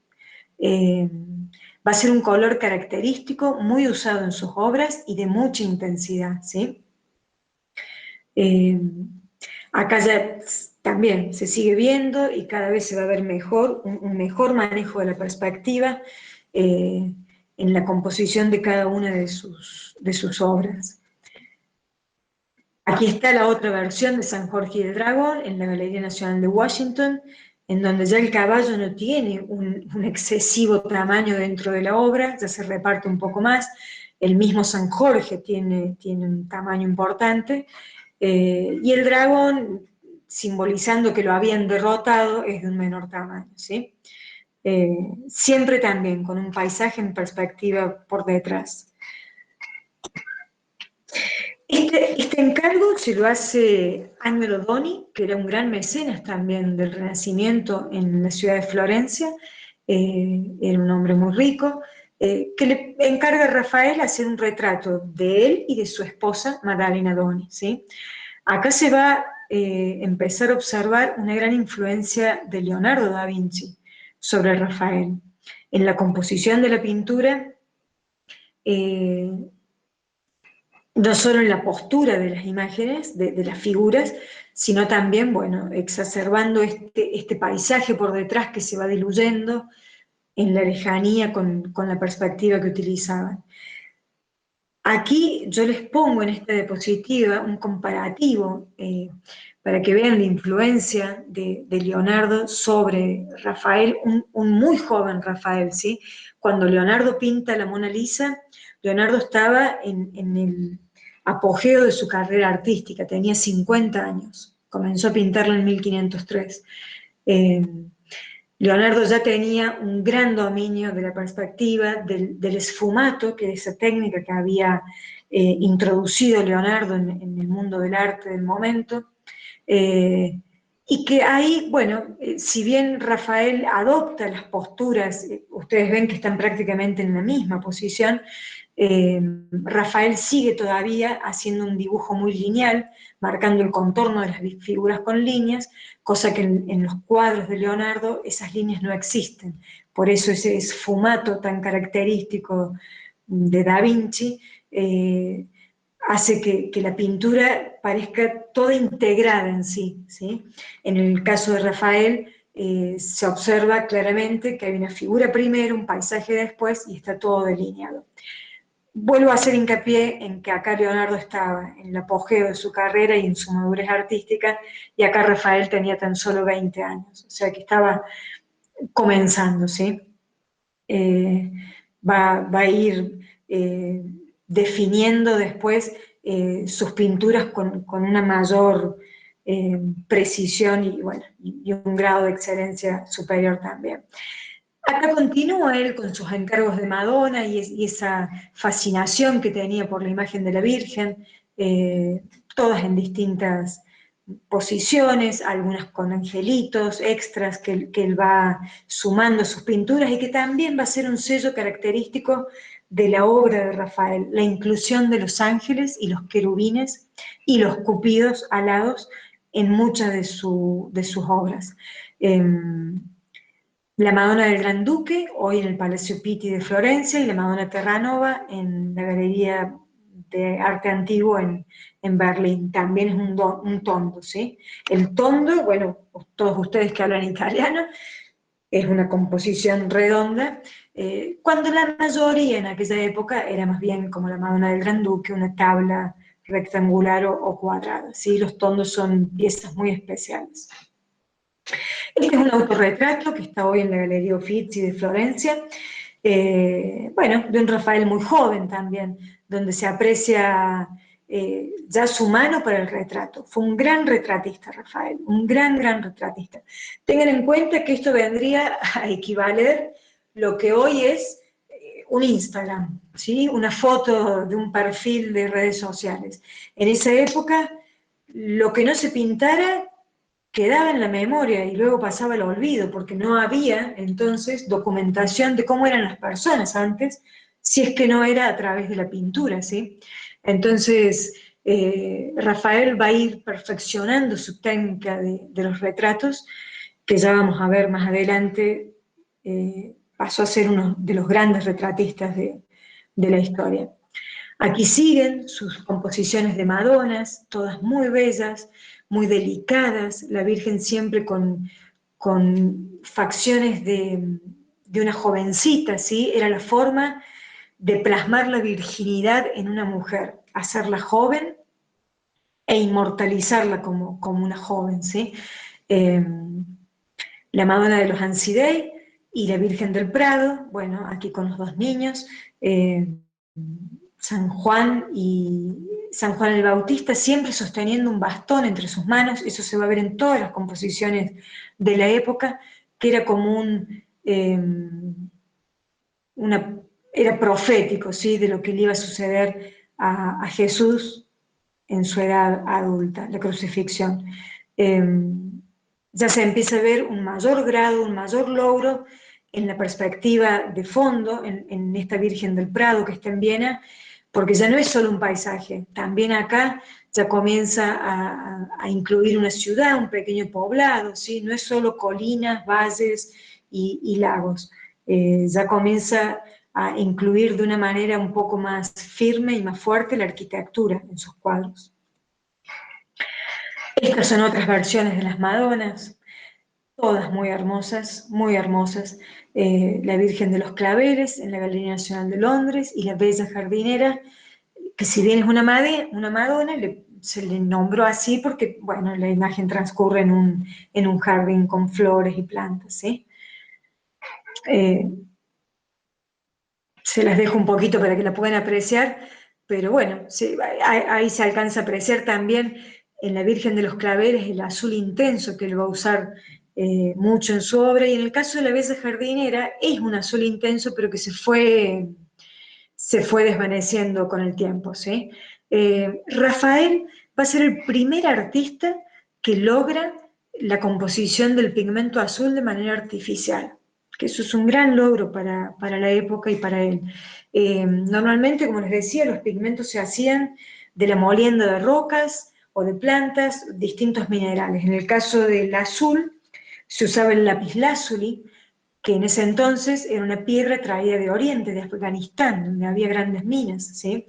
Va a ser un color característico, muy usado en sus obras y de mucha intensidad, ¿sí? Acá ya también se sigue viendo, y cada vez se va a ver mejor, un mejor manejo de la perspectiva en la composición de cada una de sus obras. Aquí está la otra versión de San Jorge y el Dragón en la Galería Nacional de Washington, en donde ya el caballo no tiene un excesivo tamaño dentro de la obra, ya se reparte un poco más. El mismo San Jorge tiene un tamaño importante, y el dragón, simbolizando que lo habían derrotado, es de un menor tamaño, ¿sí? Siempre también con un paisaje en perspectiva por detrás. Este encargo se lo hace Agnolo Doni, que era un gran mecenas también del Renacimiento en la ciudad de Florencia, era un hombre muy rico, que le encarga a Rafael hacer un retrato de él y de su esposa, Maddalena Doni, ¿sí? Acá se va a empezar a observar una gran influencia de Leonardo da Vinci sobre Rafael. En la composición de la pintura, no solo en la postura de las imágenes, de las figuras, sino también, bueno, exacerbando este paisaje por detrás que se va diluyendo en la lejanía con la perspectiva que utilizaban. Aquí yo les pongo en esta diapositiva un comparativo para que vean la influencia de Leonardo sobre Rafael, un muy joven Rafael, ¿sí? Cuando Leonardo pinta la Mona Lisa, Leonardo estaba en el apogeo de su carrera artística, tenía 50 años, comenzó a pintarla en 1503. Leonardo ya tenía un gran dominio de la perspectiva, del esfumato, que es esa técnica que había introducido Leonardo en el mundo del arte del momento, y que ahí, bueno, si bien Rafael adopta las posturas, ustedes ven que están prácticamente en la misma posición, Rafael sigue todavía haciendo un dibujo muy lineal, marcando el contorno de las figuras con líneas, cosa que en los cuadros de Leonardo esas líneas no existen. Por eso ese esfumato tan característico de Da Vinci hace que la pintura parezca toda integrada en sí, ¿sí? En el caso de Rafael se observa claramente que hay una figura primero, un paisaje después, y está todo delineado. Vuelvo a hacer hincapié en que acá Leonardo estaba en el apogeo de su carrera y en su madurez artística, y acá Rafael tenía tan solo 20 años, o sea que estaba comenzando, ¿sí? Va a ir definiendo después sus pinturas con una mayor precisión y, bueno, y un grado de excelencia superior también. Acá continúa él con sus encargos de Madonna y esa fascinación que tenía por la imagen de la Virgen, todas en distintas posiciones, algunas con angelitos, extras que él va sumando a sus pinturas y que también va a ser un sello característico de la obra de Rafael, la inclusión de los ángeles y los querubines y los cupidos alados en muchas de sus obras. La Madonna del Gran Duque, hoy en el Palacio Pitti de Florencia, y la Madonna Terranova en la Galería de Arte Antiguo en Berlín. También es un tondo, ¿sí? El tondo, bueno, todos ustedes que hablan italiano, es una composición redonda, cuando la mayoría en aquella época era más bien como la Madonna del Gran Duque, una tabla rectangular o cuadrada, ¿sí? Los tondos son piezas muy especiales. Este es un autorretrato que está hoy en la Galería Uffizi de Florencia, bueno, de un Rafael muy joven también, donde se aprecia ya su mano para el retrato. Fue un gran retratista, Rafael, un gran retratista. Tengan en cuenta que esto vendría a equivaler lo que hoy es un Instagram, ¿sí? Una foto de un perfil de redes sociales. En esa época, lo que no se pintara quedaba en la memoria y luego pasaba al olvido, porque no había entonces documentación de cómo eran las personas antes, si es que no era a través de la pintura, ¿sí? Entonces, Rafael va a ir perfeccionando su técnica de los retratos, que ya vamos a ver más adelante, pasó a ser uno de los grandes retratistas de la historia. Aquí siguen sus composiciones de Madonas, todas muy bellas, muy delicadas, la Virgen siempre con facciones de una jovencita, ¿sí? Era la forma de plasmar la virginidad en una mujer, hacerla joven e inmortalizarla como una joven, ¿sí? La Madonna de los Ansidei y la Virgen del Prado, bueno, aquí con los dos niños, San Juan el Bautista siempre sosteniendo un bastón entre sus manos, eso se va a ver en todas las composiciones de la época, que era como era profético, ¿sí? De lo que le iba a suceder a Jesús en su edad adulta, la crucifixión. Ya se empieza a ver un mayor grado, un mayor logro en la perspectiva de fondo, en esta Virgen del Prado que está en Viena, porque ya no es solo un paisaje, también acá ya comienza a incluir una ciudad, un pequeño poblado, ¿sí? No es solo colinas, valles y lagos, ya comienza a incluir de una manera un poco más firme y más fuerte la arquitectura en sus cuadros. Estas son otras versiones de las Madonas, todas muy hermosas, muy hermosas. La Virgen de los Claveles en la Galería Nacional de Londres y la Bella Jardinera, que si bien es una Madonna, se le nombró así porque, bueno, la imagen transcurre en un jardín con flores y plantas, ¿sí? Se las dejo un poquito para que la puedan apreciar, pero bueno, sí, ahí se alcanza a apreciar también en la Virgen de los Claveles el azul intenso que él va a usar mucho en su obra, y en el caso de la Bella Jardinera es un azul intenso, pero que se fue desvaneciendo con el tiempo, ¿sí? Rafael va a ser el primer artista que logra la composición del pigmento azul de manera artificial, que eso es un gran logro para la época y para él. Normalmente, como les decía, los pigmentos se hacían de la molienda de rocas o de plantas, distintos minerales. En el caso del azul, se usaba el lapislázuli, que en ese entonces era una piedra traída de Oriente, de Afganistán, donde había grandes minas, ¿sí?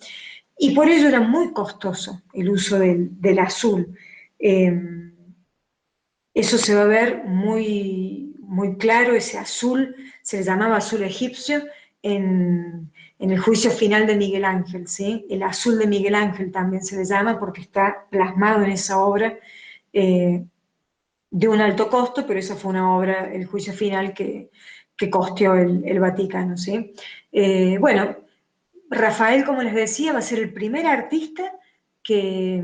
Y por ello era muy costoso el uso del azul. Eso se va a ver muy, muy claro, ese azul, se le llamaba azul egipcio, en el juicio final de Miguel Ángel, ¿sí? El azul de Miguel Ángel también se le llama porque está plasmado en esa obra, de un alto costo, pero esa fue una obra, el juicio final, que costeó el Vaticano, ¿sí? Bueno, Rafael, como les decía, va a ser el primer artista que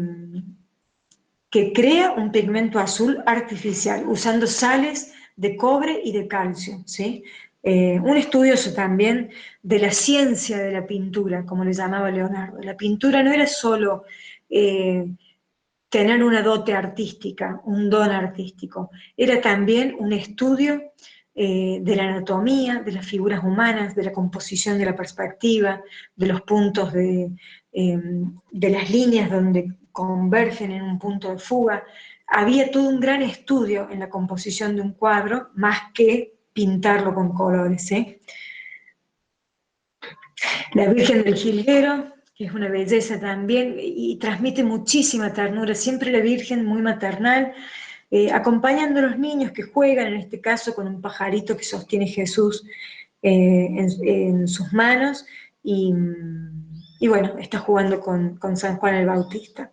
crea un pigmento azul artificial, usando sales de cobre y de calcio, ¿sí? Un estudioso también de la ciencia de la pintura, como le llamaba Leonardo. La pintura no era solo tener una dote artística, un don artístico, era también un estudio de la anatomía, de las figuras humanas, de la composición de la perspectiva, de los puntos de las líneas donde convergen en un punto de fuga. Había todo un gran estudio en la composición de un cuadro, más que pintarlo con colores, ¿eh? La Virgen del Jilguero, que es una belleza también, y transmite muchísima ternura, siempre la Virgen muy maternal, acompañando a los niños que juegan, en este caso con un pajarito que sostiene Jesús en sus manos, y bueno, está jugando con San Juan el Bautista.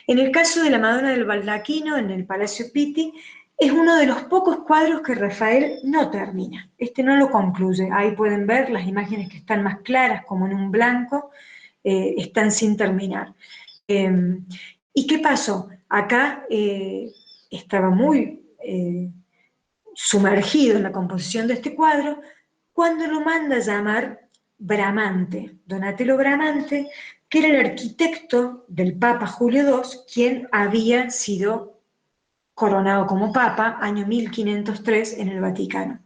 En el caso de la Madonna del Baldaquino, en el Palacio Pitti, es uno de los pocos cuadros que Rafael no termina. Este no lo concluye. Ahí pueden ver las imágenes que están más claras, como en un blanco, están sin terminar. ¿Y qué pasó? Acá estaba muy sumergido en la composición de este cuadro, cuando lo manda a llamar Bramante, Donatello Bramante, que era el arquitecto del Papa Julio II, quien había sido coronado como Papa, año 1503, en el Vaticano.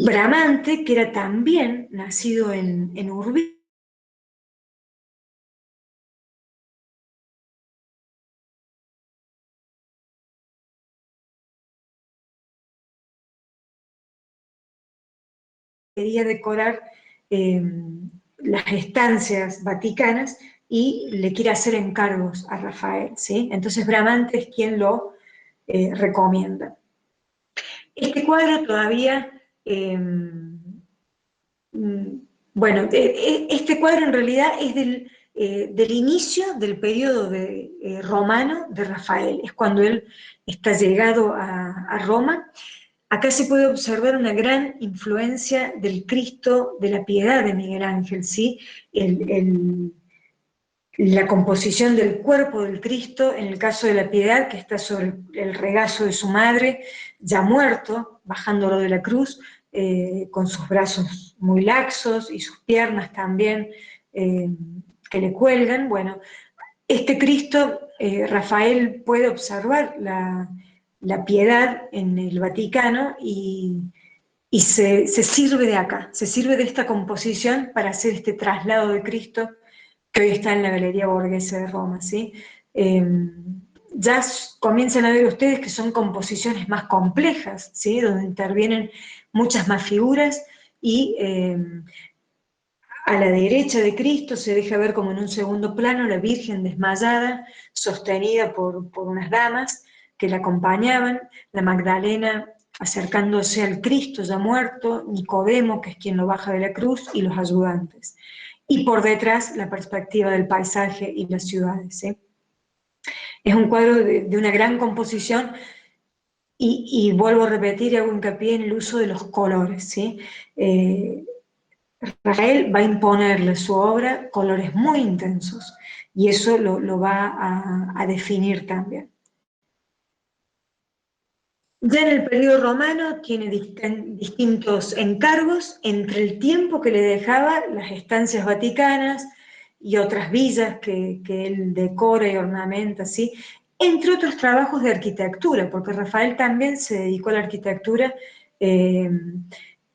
Bramante, que era también nacido en Urbino, quería decorar las estancias vaticanas y le quiere hacer encargos a Rafael, ¿sí? Entonces Bramante es quien lo recomienda. Este cuadro todavía, bueno, este cuadro en realidad es del inicio del periodo romano de Rafael, es cuando él está llegado a Roma. Acá se puede observar una gran influencia del Cristo de la Piedad de Miguel Ángel, ¿sí? La composición del cuerpo del Cristo, en el caso de la Piedad, que está sobre el regazo de su madre, ya muerto, bajándolo de la cruz, con sus brazos muy laxos y sus piernas también que le cuelgan. Bueno, este Cristo, Rafael puede observar la Piedad en el Vaticano y se sirve de acá, se sirve de esta composición para hacer este traslado de Cristo que hoy está en la Galería Borghese de Roma, ¿sí? Ya comienzan a ver ustedes que son composiciones más complejas, ¿sí? Donde intervienen muchas más figuras y a la derecha de Cristo se deja ver como en un segundo plano la Virgen desmayada, sostenida por unas damas que la acompañaban, la Magdalena acercándose al Cristo ya muerto, Nicodemo, que es quien lo baja de la cruz, y los ayudantes. Y por detrás la perspectiva del paisaje y las ciudades, ¿sí? Es un cuadro de una gran composición y vuelvo a repetir y hago hincapié en el uso de los colores, ¿sí? Rafael va a imponerle a su obra colores muy intensos y eso lo va a definir también. Ya en el periodo romano tiene distintos encargos entre el tiempo que le dejaba las estancias vaticanas y otras villas que él decora y ornamenta, ¿sí? Entre otros trabajos de arquitectura, porque Rafael también se dedicó a la arquitectura, eh,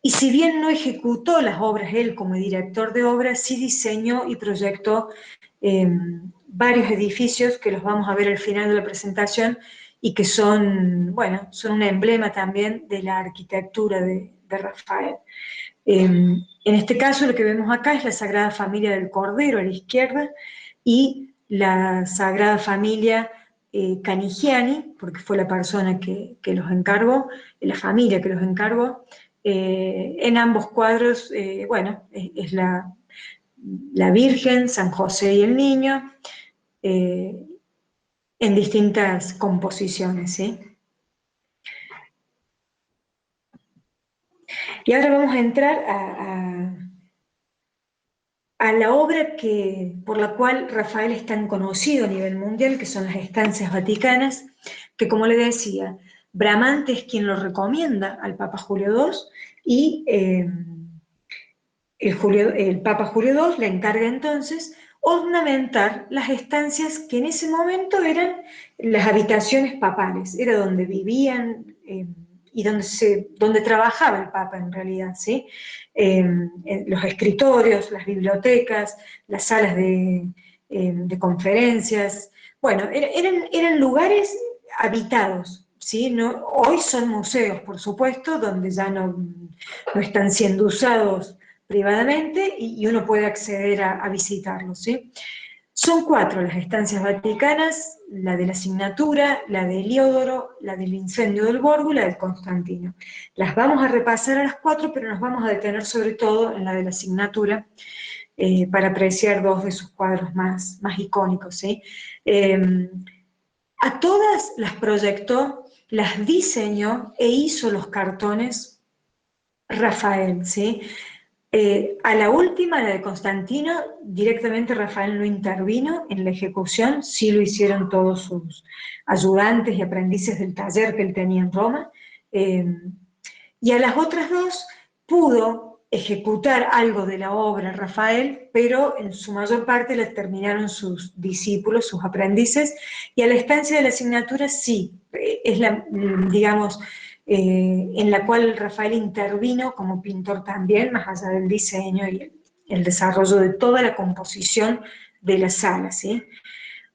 y si bien no ejecutó las obras él como director de obras, sí diseñó y proyectó eh, varios edificios que los vamos a ver al final de la presentación, y que son, bueno, son un emblema también de la arquitectura de Rafael. En este caso lo que vemos acá es la Sagrada Familia del Cordero a la izquierda y la Sagrada Familia Canigiani, porque fue la persona que los encargó, la familia que los encargó. En ambos cuadros, bueno, es la Virgen, San José y el Niño, eh, en distintas composiciones, ¿sí? Y ahora vamos a entrar a la obra por la cual Rafael es tan conocido a nivel mundial, que son las estancias vaticanas, que como le decía, Bramante es quien lo recomienda al Papa Julio II, y el Papa Julio II le encarga entonces ornamentar las estancias que en ese momento eran las habitaciones papales, era donde vivían y donde trabajaba el Papa en realidad, ¿sí? Los escritorios, las bibliotecas, las salas de conferencias, bueno, eran lugares habitados, ¿sí? No, hoy son museos, por supuesto, donde ya no están siendo usados privadamente y uno puede acceder a visitarlos, ¿sí? Son 4 las estancias vaticanas: la de la Signatura, la de Heliodoro, la del incendio del Borgo y la del Constantino. Las vamos a repasar a las 4, pero nos vamos a detener sobre todo en la de la Signatura, para apreciar 2 de sus cuadros más icónicos, ¿sí? A todas las proyectó, las diseñó e hizo los cartones Rafael, ¿sí? A la última, la de Constantino, directamente Rafael no intervino en la ejecución, sí lo hicieron todos sus ayudantes y aprendices del taller que él tenía en Roma, y a las otras 2 pudo ejecutar algo de la obra Rafael, pero en su mayor parte la terminaron sus discípulos, sus aprendices, y a la estancia de la Asignatura sí, es digamos, en la cual Rafael intervino como pintor también, más allá del diseño y el desarrollo de toda la composición de la sala, ¿sí?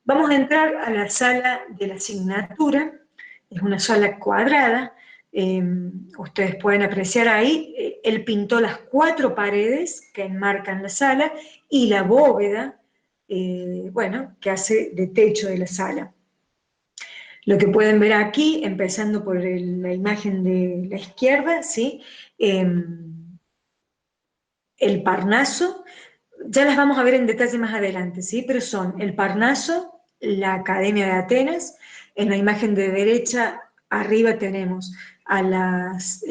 Vamos a entrar a la sala de la Asignatura, es una sala cuadrada, ustedes pueden apreciar ahí, él pintó las 4 paredes que enmarcan la sala y la bóveda, bueno, que hace de techo de la sala. Lo que pueden ver aquí, empezando por la imagen de la izquierda, ¿sí? El Parnaso, ya las vamos a ver en detalle más adelante, ¿sí? Pero son el Parnaso, la Academia de Atenas. En la imagen de derecha, arriba tenemos a las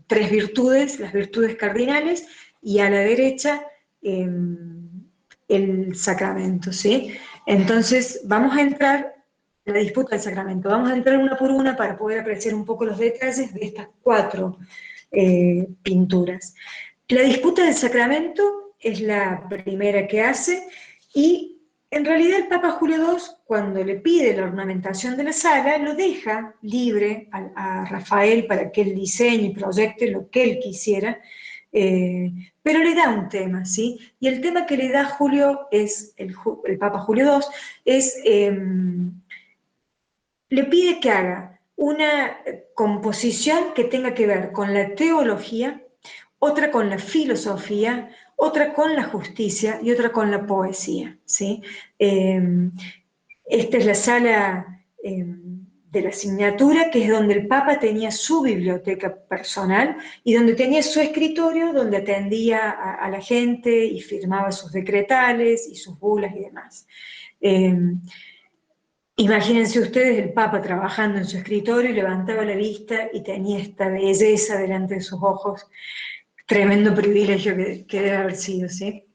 3 virtudes, las virtudes cardinales, y a la derecha el sacramento, ¿sí? Entonces, vamos a entrar la disputa del sacramento. Vamos a entrar una por una para poder apreciar un poco los detalles de estas 4 pinturas. La disputa del sacramento es la primera que hace, y en realidad el Papa Julio II, cuando le pide la ornamentación de la sala, lo deja libre a Rafael para que él diseñe y proyecte lo que él quisiera, pero le da un tema, ¿sí? Y el tema que le da Julio el Papa Julio II es, le pide que haga una composición que tenga que ver con la teología, otra con la filosofía, otra con la justicia y otra con la poesía, ¿sí? Esta es la sala de la Asignatura, que es donde el Papa tenía su biblioteca personal y donde tenía su escritorio, donde atendía a la gente y firmaba sus decretales y sus bulas y demás. Imagínense ustedes el Papa trabajando en su escritorio, levantaba la vista y tenía esta belleza delante de sus ojos. Tremendo privilegio que debe haber sido, ¿sí?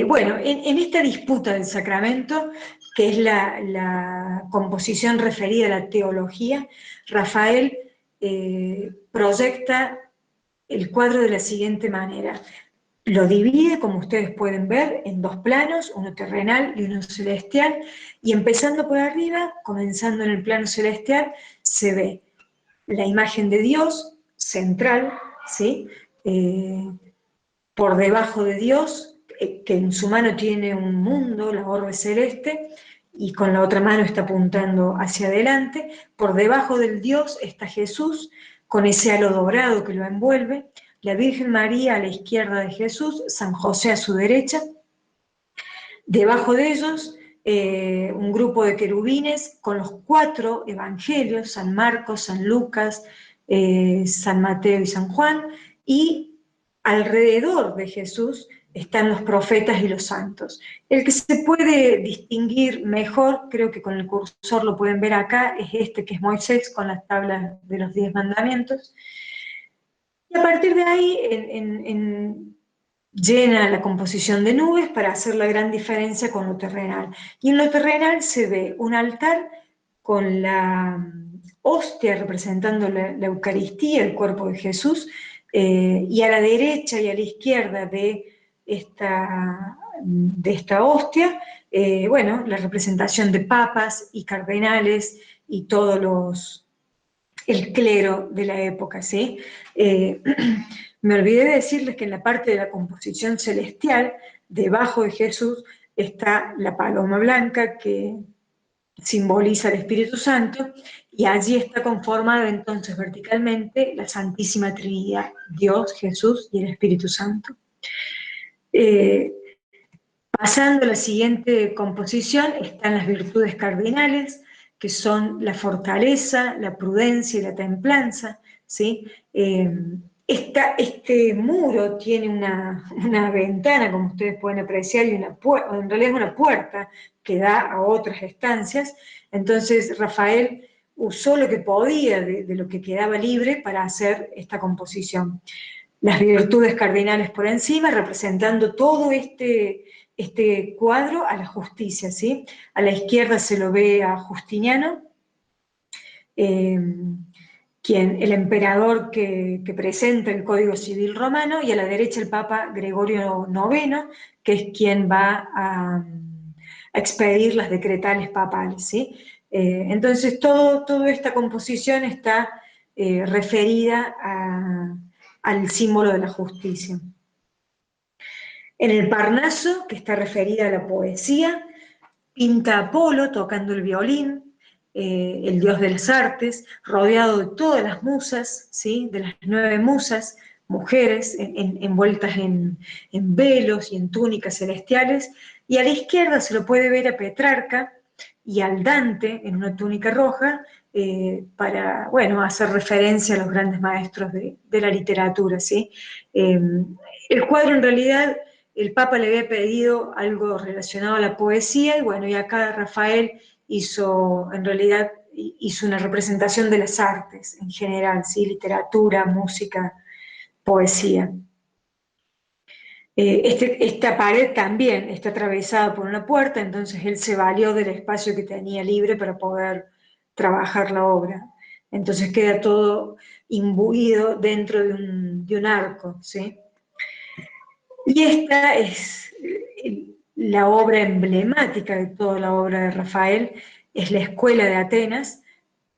Bueno, en esta disputa del sacramento, que es la composición referida a la teología, Rafael proyecta el cuadro de la siguiente manera. Lo divide, como ustedes pueden ver, en dos planos, uno terrenal y uno celestial, y empezando por arriba, comenzando en el plano celestial, se ve la imagen de Dios central, ¿sí? Por debajo de Dios, que en su mano tiene un mundo, la orbe celeste, y con la otra mano está apuntando hacia adelante. Por debajo del Dios está Jesús, con ese halo dorado que lo envuelve, la Virgen María a la izquierda de Jesús, San José a su derecha. Debajo de ellos, un grupo de querubines con los 4 evangelios, San Marcos, San Lucas, San Mateo y San Juan, y alrededor de Jesús están los profetas y los santos. El que se puede distinguir mejor, creo que con el cursor lo pueden ver acá, es este que es Moisés con las tablas de los 10 mandamientos. Y a partir de ahí llena la composición de nubes para hacer la gran diferencia con lo terrenal. Y en lo terrenal se ve un altar con la hostia representando la Eucaristía, el cuerpo de Jesús, y a la derecha y a la izquierda de esta hostia, bueno, la representación de papas y cardenales y el clero de la época, ¿sí? Me olvidé de decirles que en la parte de la composición celestial, debajo de Jesús, está la paloma blanca que simboliza el Espíritu Santo, y allí está conformada entonces verticalmente la Santísima Trinidad, Dios, Jesús y el Espíritu Santo. Pasando a la siguiente composición están las virtudes cardinales, que son la fortaleza, la prudencia y la templanza, ¿sí? Este muro tiene una ventana, como ustedes pueden apreciar, y en realidad es una puerta que da a otras estancias. Entonces Rafael usó lo que podía de lo que quedaba libre para hacer esta composición. Las virtudes cardinales por encima, representando todo este cuadro a la justicia, ¿sí? A la izquierda se lo ve a Justiniano, el emperador que presenta el Código Civil Romano, y a la derecha el Papa Gregorio IX, que es quien va a expedir las decretales papales, ¿sí? Entonces toda esta composición está referida al símbolo de la justicia. En el Parnaso, que está referida a la poesía, pinta a Apolo tocando el violín, el dios de las artes, rodeado de todas las musas, ¿sí? De las 9 musas, mujeres envueltas en velos y en túnicas celestiales, y a la izquierda se lo puede ver a Petrarca y al Dante en una túnica roja, para, bueno, hacer referencia a los grandes maestros de la literatura, ¿sí? El cuadro en realidad, el Papa le había pedido algo relacionado a la poesía, y bueno, y acá Rafael hizo una representación de las artes en general, ¿sí? Literatura, música, poesía. Esta pared también está atravesada por una puerta, entonces él se valió del espacio que tenía libre para poder trabajar la obra. Entonces queda todo imbuido dentro de un arco, ¿sí? Y esta es la obra emblemática de toda la obra de Rafael, es la Escuela de Atenas,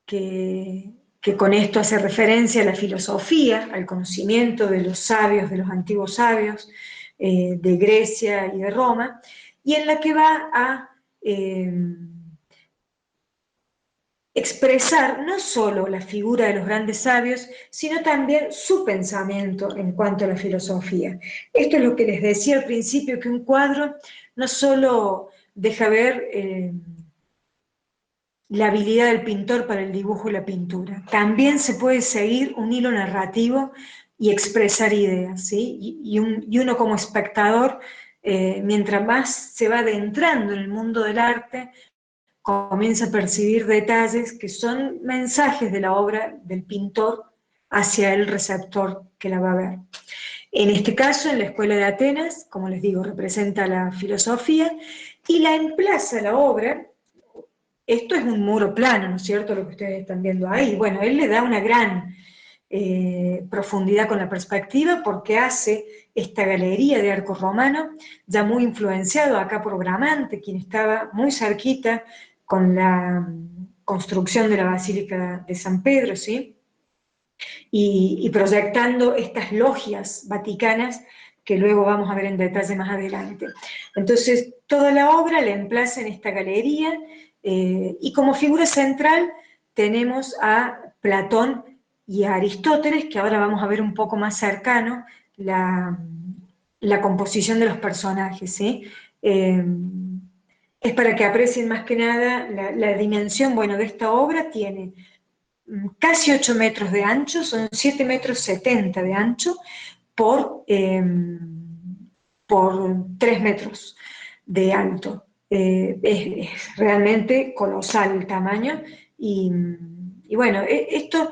que con esto hace referencia a la filosofía, al conocimiento de los sabios, de los antiguos sabios, de Grecia y de Roma, y en la que va a expresar no solo la figura de los grandes sabios, sino también su pensamiento en cuanto a la filosofía. Esto es lo que les decía al principio, que un cuadro no solo deja ver la habilidad del pintor para el dibujo y la pintura, también se puede seguir un hilo narrativo y expresar ideas, ¿sí? Y uno como espectador, mientras más se va adentrando en el mundo del arte, comienza a percibir detalles que son mensajes de la obra del pintor hacia el receptor que la va a ver. En este caso, en la Escuela de Atenas, como les digo, representa la filosofía, y la emplaza la obra. Esto es un muro plano, ¿no es cierto?, lo que ustedes están viendo ahí. Bueno, él le da una gran profundidad con la perspectiva porque hace esta galería de arco romano, ya muy influenciado acá por Bramante, quien estaba muy cerquita con la construcción de la Basílica de San Pedro, ¿sí? Y proyectando estas logias vaticanas que luego vamos a ver en detalle más adelante. Entonces, toda la obra la emplaza en esta galería, y como figura central tenemos a Platón y a Aristóteles, que ahora vamos a ver un poco más cercano la composición de los personajes, ¿sí? Es para que aprecien más que nada la dimensión, bueno, de esta obra. Tiene casi 8 metros de ancho, son 7,70 metros de ancho por 3 metros de alto. Es realmente colosal el tamaño y bueno, esto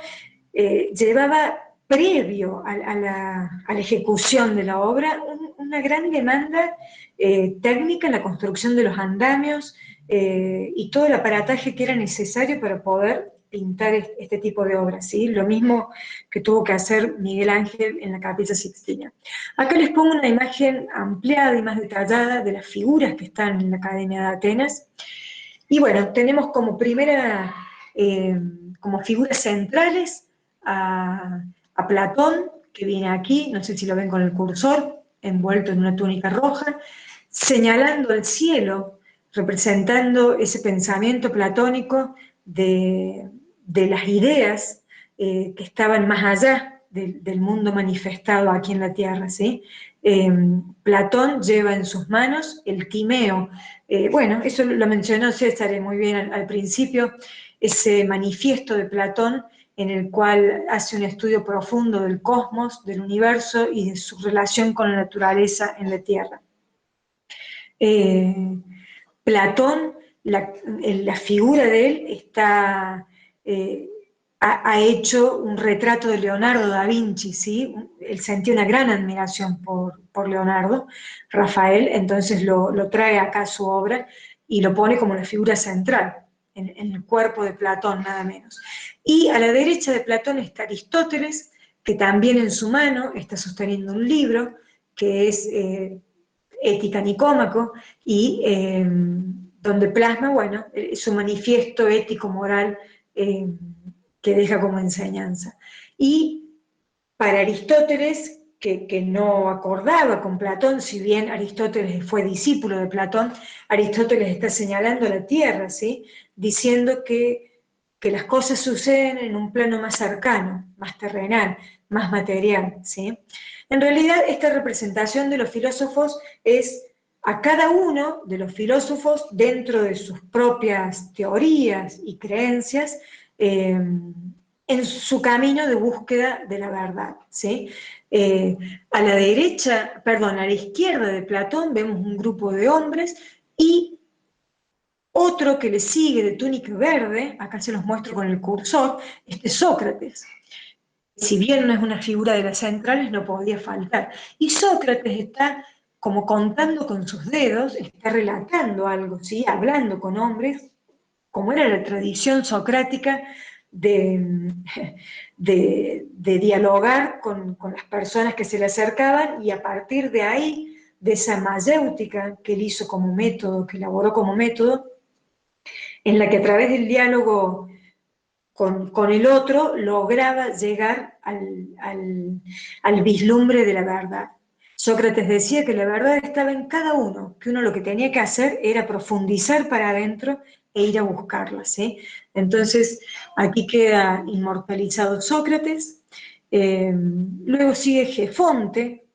llevaba previo a la ejecución de la obra una gran demanda técnica en la construcción de los andamios y todo el aparataje que era necesario para poder pintar este tipo de obras, ¿sí? Lo mismo que tuvo que hacer Miguel Ángel en la Capilla Sixtina. Acá les pongo una imagen ampliada y más detallada de las figuras que están en la Academia de Atenas. Y bueno, tenemos como primera, como figuras centrales a Platón, que viene aquí, no sé si lo ven con el cursor, envuelto en una túnica roja, señalando el cielo, representando ese pensamiento platónico de las ideas que estaban más allá del mundo manifestado aquí en la Tierra, ¿sí? Platón lleva en sus manos el Timeo. Bueno, eso lo mencionó César muy bien al principio, ese manifiesto de Platón en el cual hace un estudio profundo del cosmos, del universo y de su relación con la naturaleza en la Tierra. Platón, la figura de él está, ha hecho un retrato de Leonardo da Vinci, ¿sí? Él sentía una gran admiración por Leonardo, Rafael, entonces lo trae acá a su obra y lo pone como la figura central, en el cuerpo de Platón, nada menos. Y a la derecha de Platón está Aristóteles, que también en su mano está sosteniendo un libro, que es Ética Nicómaco, y donde plasma, bueno, su manifiesto ético-moral que deja como enseñanza. Y para Aristóteles, que no acordaba con Platón, si bien Aristóteles fue discípulo de Platón, Aristóteles está señalando la Tierra, ¿sí? Diciendo que las cosas suceden en un plano más cercano, más terrenal, más material, ¿sí? En realidad, esta representación de los filósofos es a cada uno de los filósofos, dentro de sus propias teorías y creencias, en su camino de búsqueda de la verdad, ¿sí? A la derecha, perdón, a la izquierda de Platón vemos un grupo de hombres y otro que le sigue de túnica verde, acá se los muestro con el cursor, este es Sócrates. Si bien no es una figura de las centrales, no podía faltar. Y Sócrates está como contando con sus dedos, está relatando algo, ¿sí? Hablando con hombres, como era la tradición socrática de dialogar con las personas que se le acercaban, y a partir de ahí, de esa mayéutica que él hizo como método, que elaboró como método, en la que a través del diálogo con el otro lograba llegar al vislumbre de la verdad. Sócrates decía que la verdad estaba en cada uno, que uno lo que tenía que hacer era profundizar para adentro e ir a buscarla, ¿sí? Entonces, aquí queda inmortalizado Sócrates, luego sigue Jefonte,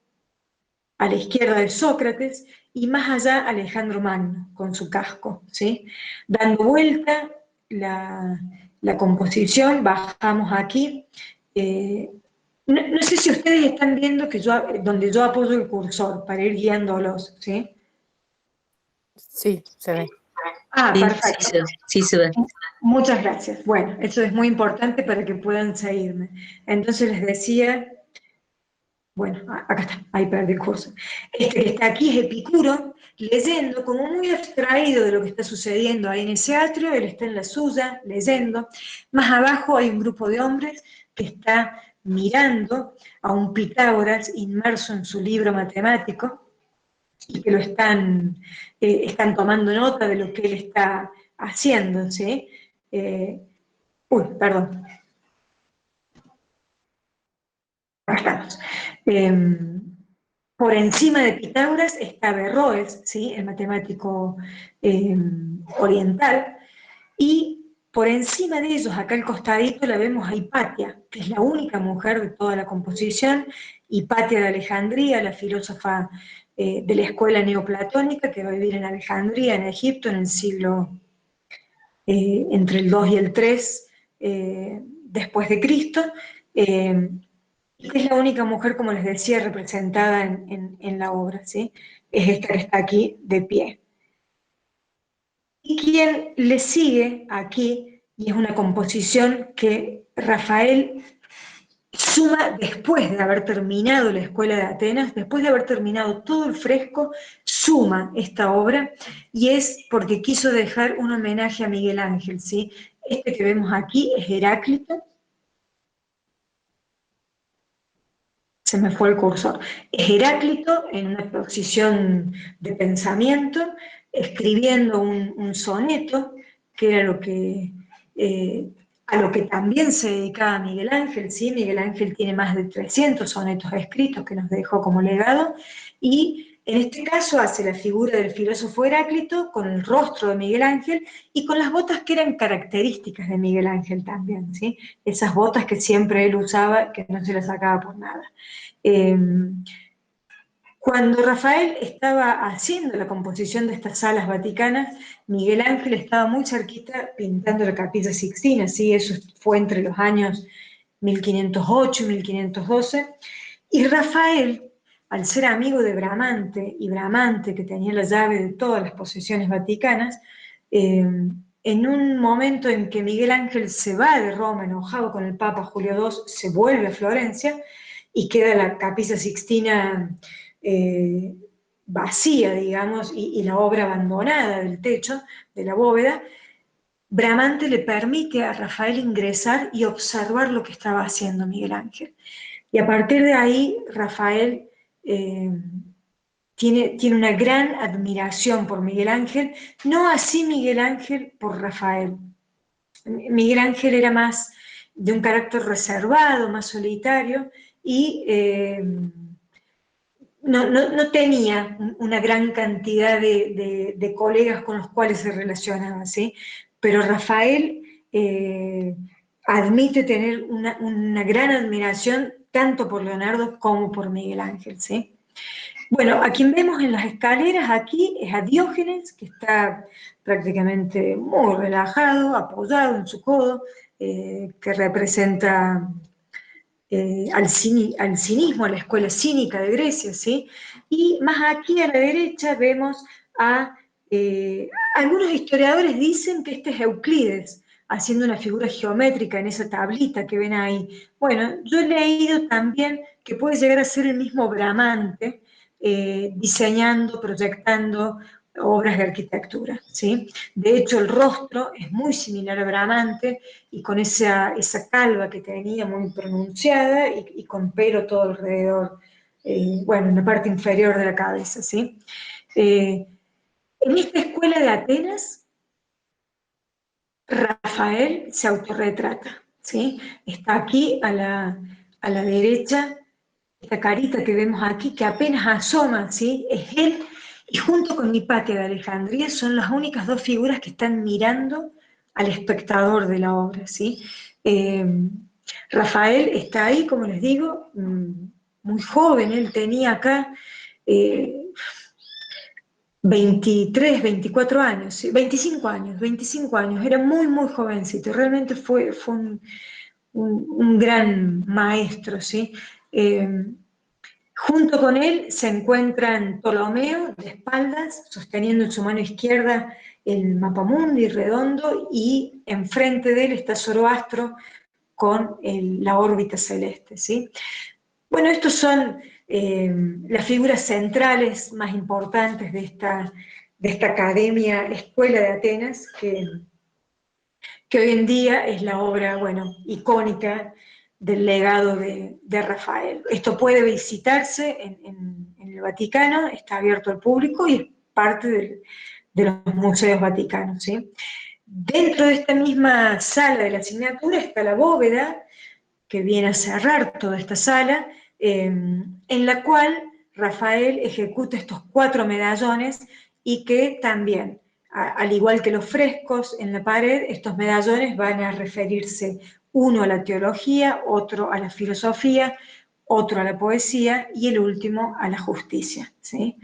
a la izquierda de Sócrates, y más allá Alejandro Magno, con su casco, ¿sí? Dando vuelta la composición, bajamos aquí. No sé si ustedes están viendo que donde yo apoyo el cursor para ir guiándolos, ¿sí? Sí, se ve. Ah, Sí, perfecto. sí se ve. Muchas gracias. Bueno, eso es muy importante para que puedan seguirme. Entonces les decía, bueno, acá está, ahí perdí el curso. Este que está aquí es Epicuro, leyendo, como muy abstraído de lo que está sucediendo ahí en ese atrio. Él está en la suya, leyendo. Más abajo hay un grupo de hombres que está mirando a un Pitágoras inmerso en su libro matemático y que lo están tomando nota de lo que él está haciendo, ¿sí? Perdón. Por encima de Pitágoras está Averroes, ¿sí? El matemático oriental, y por encima de ellos, acá al costadito, la vemos a Hipatia, que es la única mujer de toda la composición. Hipatia de Alejandría, la filósofa de la escuela neoplatónica, que va a vivir en Alejandría, en Egipto, en el siglo entre el 2 y el 3 después de Cristo. Es la única mujer, como les decía, representada en la obra, ¿sí? Es esta que está aquí de pie. Y quien le sigue aquí, y es una composición que Rafael suma después de haber terminado la Escuela de Atenas, después de haber terminado todo el fresco, suma esta obra, y es porque quiso dejar un homenaje a Miguel Ángel, ¿sí? Este que vemos aquí es Heráclito. Se me fue el cursor. Es Heráclito en una posición de pensamiento, escribiendo un soneto, que era a lo que también se dedicaba Miguel Ángel, ¿sí? Miguel Ángel tiene más de 300 sonetos escritos que nos dejó como legado, y en este caso hace la figura del filósofo Heráclito con el rostro de Miguel Ángel y con las botas que eran características de Miguel Ángel también, ¿sí? Esas botas que siempre él usaba, que no se las sacaba por nada. Cuando Rafael estaba haciendo la composición de estas salas vaticanas, Miguel Ángel estaba muy cerquita pintando la Capilla Sixtina, ¿sí? Eso fue entre los años 1508 y 1512, y Rafael, al ser amigo de Bramante, y Bramante, que tenía la llave de todas las posesiones vaticanas, en un momento en que Miguel Ángel se va de Roma enojado con el Papa Julio II, se vuelve a Florencia y queda la Capilla Sixtina vacía, digamos, y la obra abandonada del techo, de la bóveda. Bramante le permite a Rafael ingresar y observar lo que estaba haciendo Miguel Ángel. Y a partir de ahí, Rafael tiene una gran admiración por Miguel Ángel, no así Miguel Ángel por Rafael. Miguel Ángel era más de un carácter reservado, más solitario, y no tenía una gran cantidad de colegas con los cuales se relacionaba, ¿sí? Pero Rafael admite tener una gran admiración tanto por Leonardo como por Miguel Ángel, ¿sí? Bueno, a quien vemos en las escaleras aquí es a Diógenes, que está prácticamente muy relajado, apoyado en su codo, que representa al cinismo, a la escuela cínica de Grecia, ¿sí? Y más aquí a la derecha vemos algunos historiadores dicen que este es Euclides, haciendo una figura geométrica en esa tablita que ven ahí. Bueno, yo he leído también que puede llegar a ser el mismo Bramante, diseñando, proyectando obras de arquitectura, ¿sí? De hecho, el rostro es muy similar a Bramante, y con esa calva que tenía muy pronunciada y con pelo todo alrededor, bueno, en la parte inferior de la cabeza, ¿sí? En esta escuela de Atenas, Rafael se autorretrata, ¿sí? Está aquí a la derecha, esta carita que vemos aquí, que apenas asoma, ¿sí? Es él, y junto con Hipatia de Alejandría son las únicas dos figuras que están mirando al espectador de la obra, ¿sí? Rafael está ahí, como les digo, muy joven, él tenía acá 23, 24 años, ¿sí? 25 años, era muy, muy jovencito, realmente fue un gran maestro, ¿sí? Junto con él se encuentran Ptolomeo, de espaldas, sosteniendo en su mano izquierda el mapamundi redondo, y enfrente de él está Zoroastro con la órbita celeste, ¿sí? Bueno, estos son las figuras centrales más importantes de esta academia, escuela de Atenas, que hoy en día es la obra, bueno, icónica del legado de Rafael. Esto puede visitarse en el Vaticano, está abierto al público y es parte de los museos vaticanos, ¿sí? Dentro de esta misma sala de la asignatura está la bóveda, que viene a cerrar toda esta sala, en la cual Rafael ejecuta estos 4 medallones y que también, al igual que los frescos en la pared, estos medallones van a referirse uno a la teología, otro a la filosofía, otro a la poesía y el último a la justicia, ¿sí?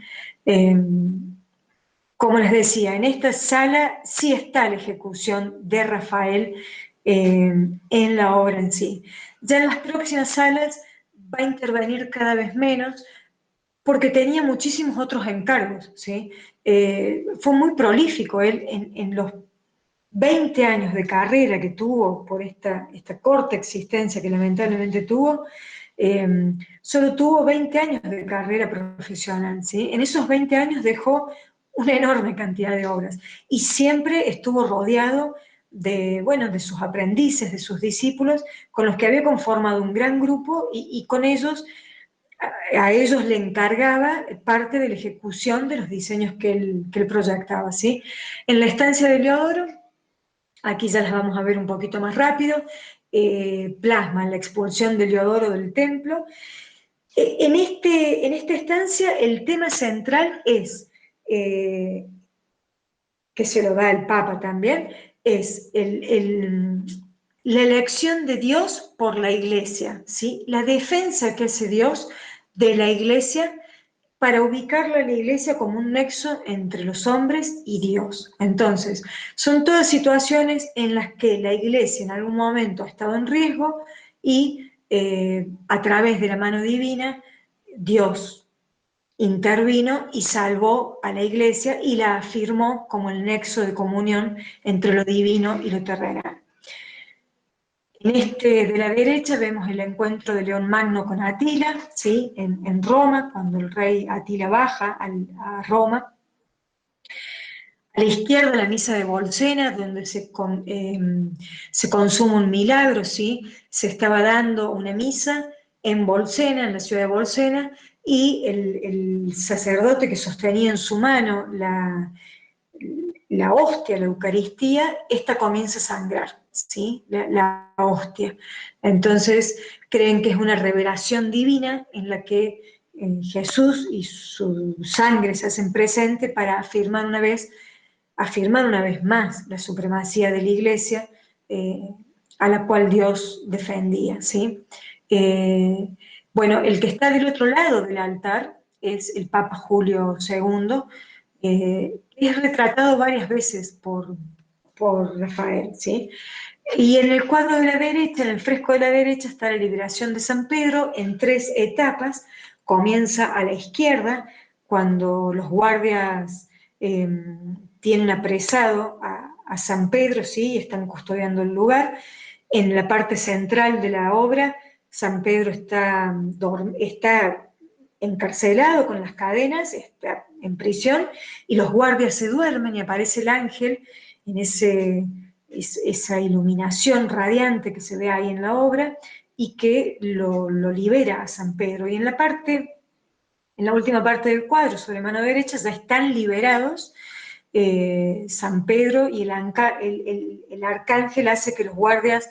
Como les decía, en esta sala sí está la ejecución de Rafael en la obra en sí. Ya en las próximas salas va a intervenir cada vez menos porque tenía muchísimos otros encargos, ¿sí? Fue muy prolífico él en los 20 años de carrera que tuvo por esta corta existencia que lamentablemente tuvo. Solo tuvo 20 años de carrera profesional, ¿sí? En esos 20 años dejó una enorme cantidad de obras y siempre estuvo rodeado de sus aprendices, de sus discípulos, con los que había conformado un gran grupo y con ellos, a ellos le encargaba parte de la ejecución de los diseños que él proyectaba, ¿sí? En la estancia de Heliodoro, aquí ya las vamos a ver un poquito más rápido, plasma la expulsión de Heliodoro del templo. En esta estancia el tema central es, que se lo da el Papa también, es la elección de Dios por la Iglesia, ¿sí? La defensa que hace Dios de la Iglesia para ubicarla a la Iglesia como un nexo entre los hombres y Dios. Entonces, son todas situaciones en las que la Iglesia en algún momento ha estado en riesgo y a través de la mano divina, Dios intervino y salvó a la Iglesia y la afirmó como el nexo de comunión entre lo divino y lo terrenal. De la derecha vemos el encuentro de León Magno con Atila, ¿sí? en Roma, cuando el rey Atila baja a Roma. A la izquierda la misa de Bolsena, donde se consuma un milagro, ¿sí? Se estaba dando una misa en Bolsena, en la ciudad de Bolsena, y el sacerdote que sostenía en su mano la hostia, la Eucaristía, esta comienza a sangrar, ¿sí? La hostia. Entonces creen que es una revelación divina en la que Jesús y su sangre se hacen presente para afirmar una vez más la supremacía de la Iglesia, a la cual Dios defendía, ¿sí? Bueno, el que está del otro lado del altar es el Papa Julio II, es retratado varias veces por Rafael, ¿sí? Y en el cuadro de la derecha, en el fresco de la derecha, está la liberación de San Pedro en 3 etapas. Comienza a la izquierda, cuando los guardias tienen apresado a San Pedro, ¿sí? Y están custodiando el lugar. En la parte central de la obra, San Pedro está encarcelado con las cadenas, está en prisión, y los guardias se duermen y aparece el ángel en esa iluminación radiante que se ve ahí en la obra y que lo libera a San Pedro. Y en la última parte del cuadro, sobre mano derecha, ya están liberados. San Pedro y el arcángel hace que los guardias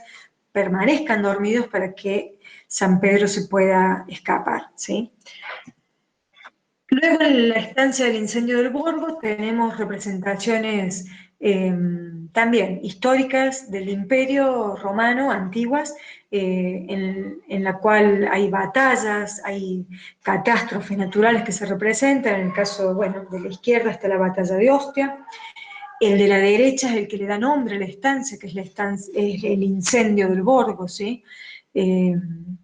permanezcan dormidos para que San Pedro se pueda escapar, ¿sí? Luego en la estancia del incendio del Borgo tenemos representaciones también históricas del Imperio Romano, antiguas, en la cual hay batallas, hay catástrofes naturales que se representan. En el caso, bueno, de la izquierda está la batalla de Ostia. El de la derecha es el que le da nombre a la estancia, que es el incendio del Borgo, ¿sí? En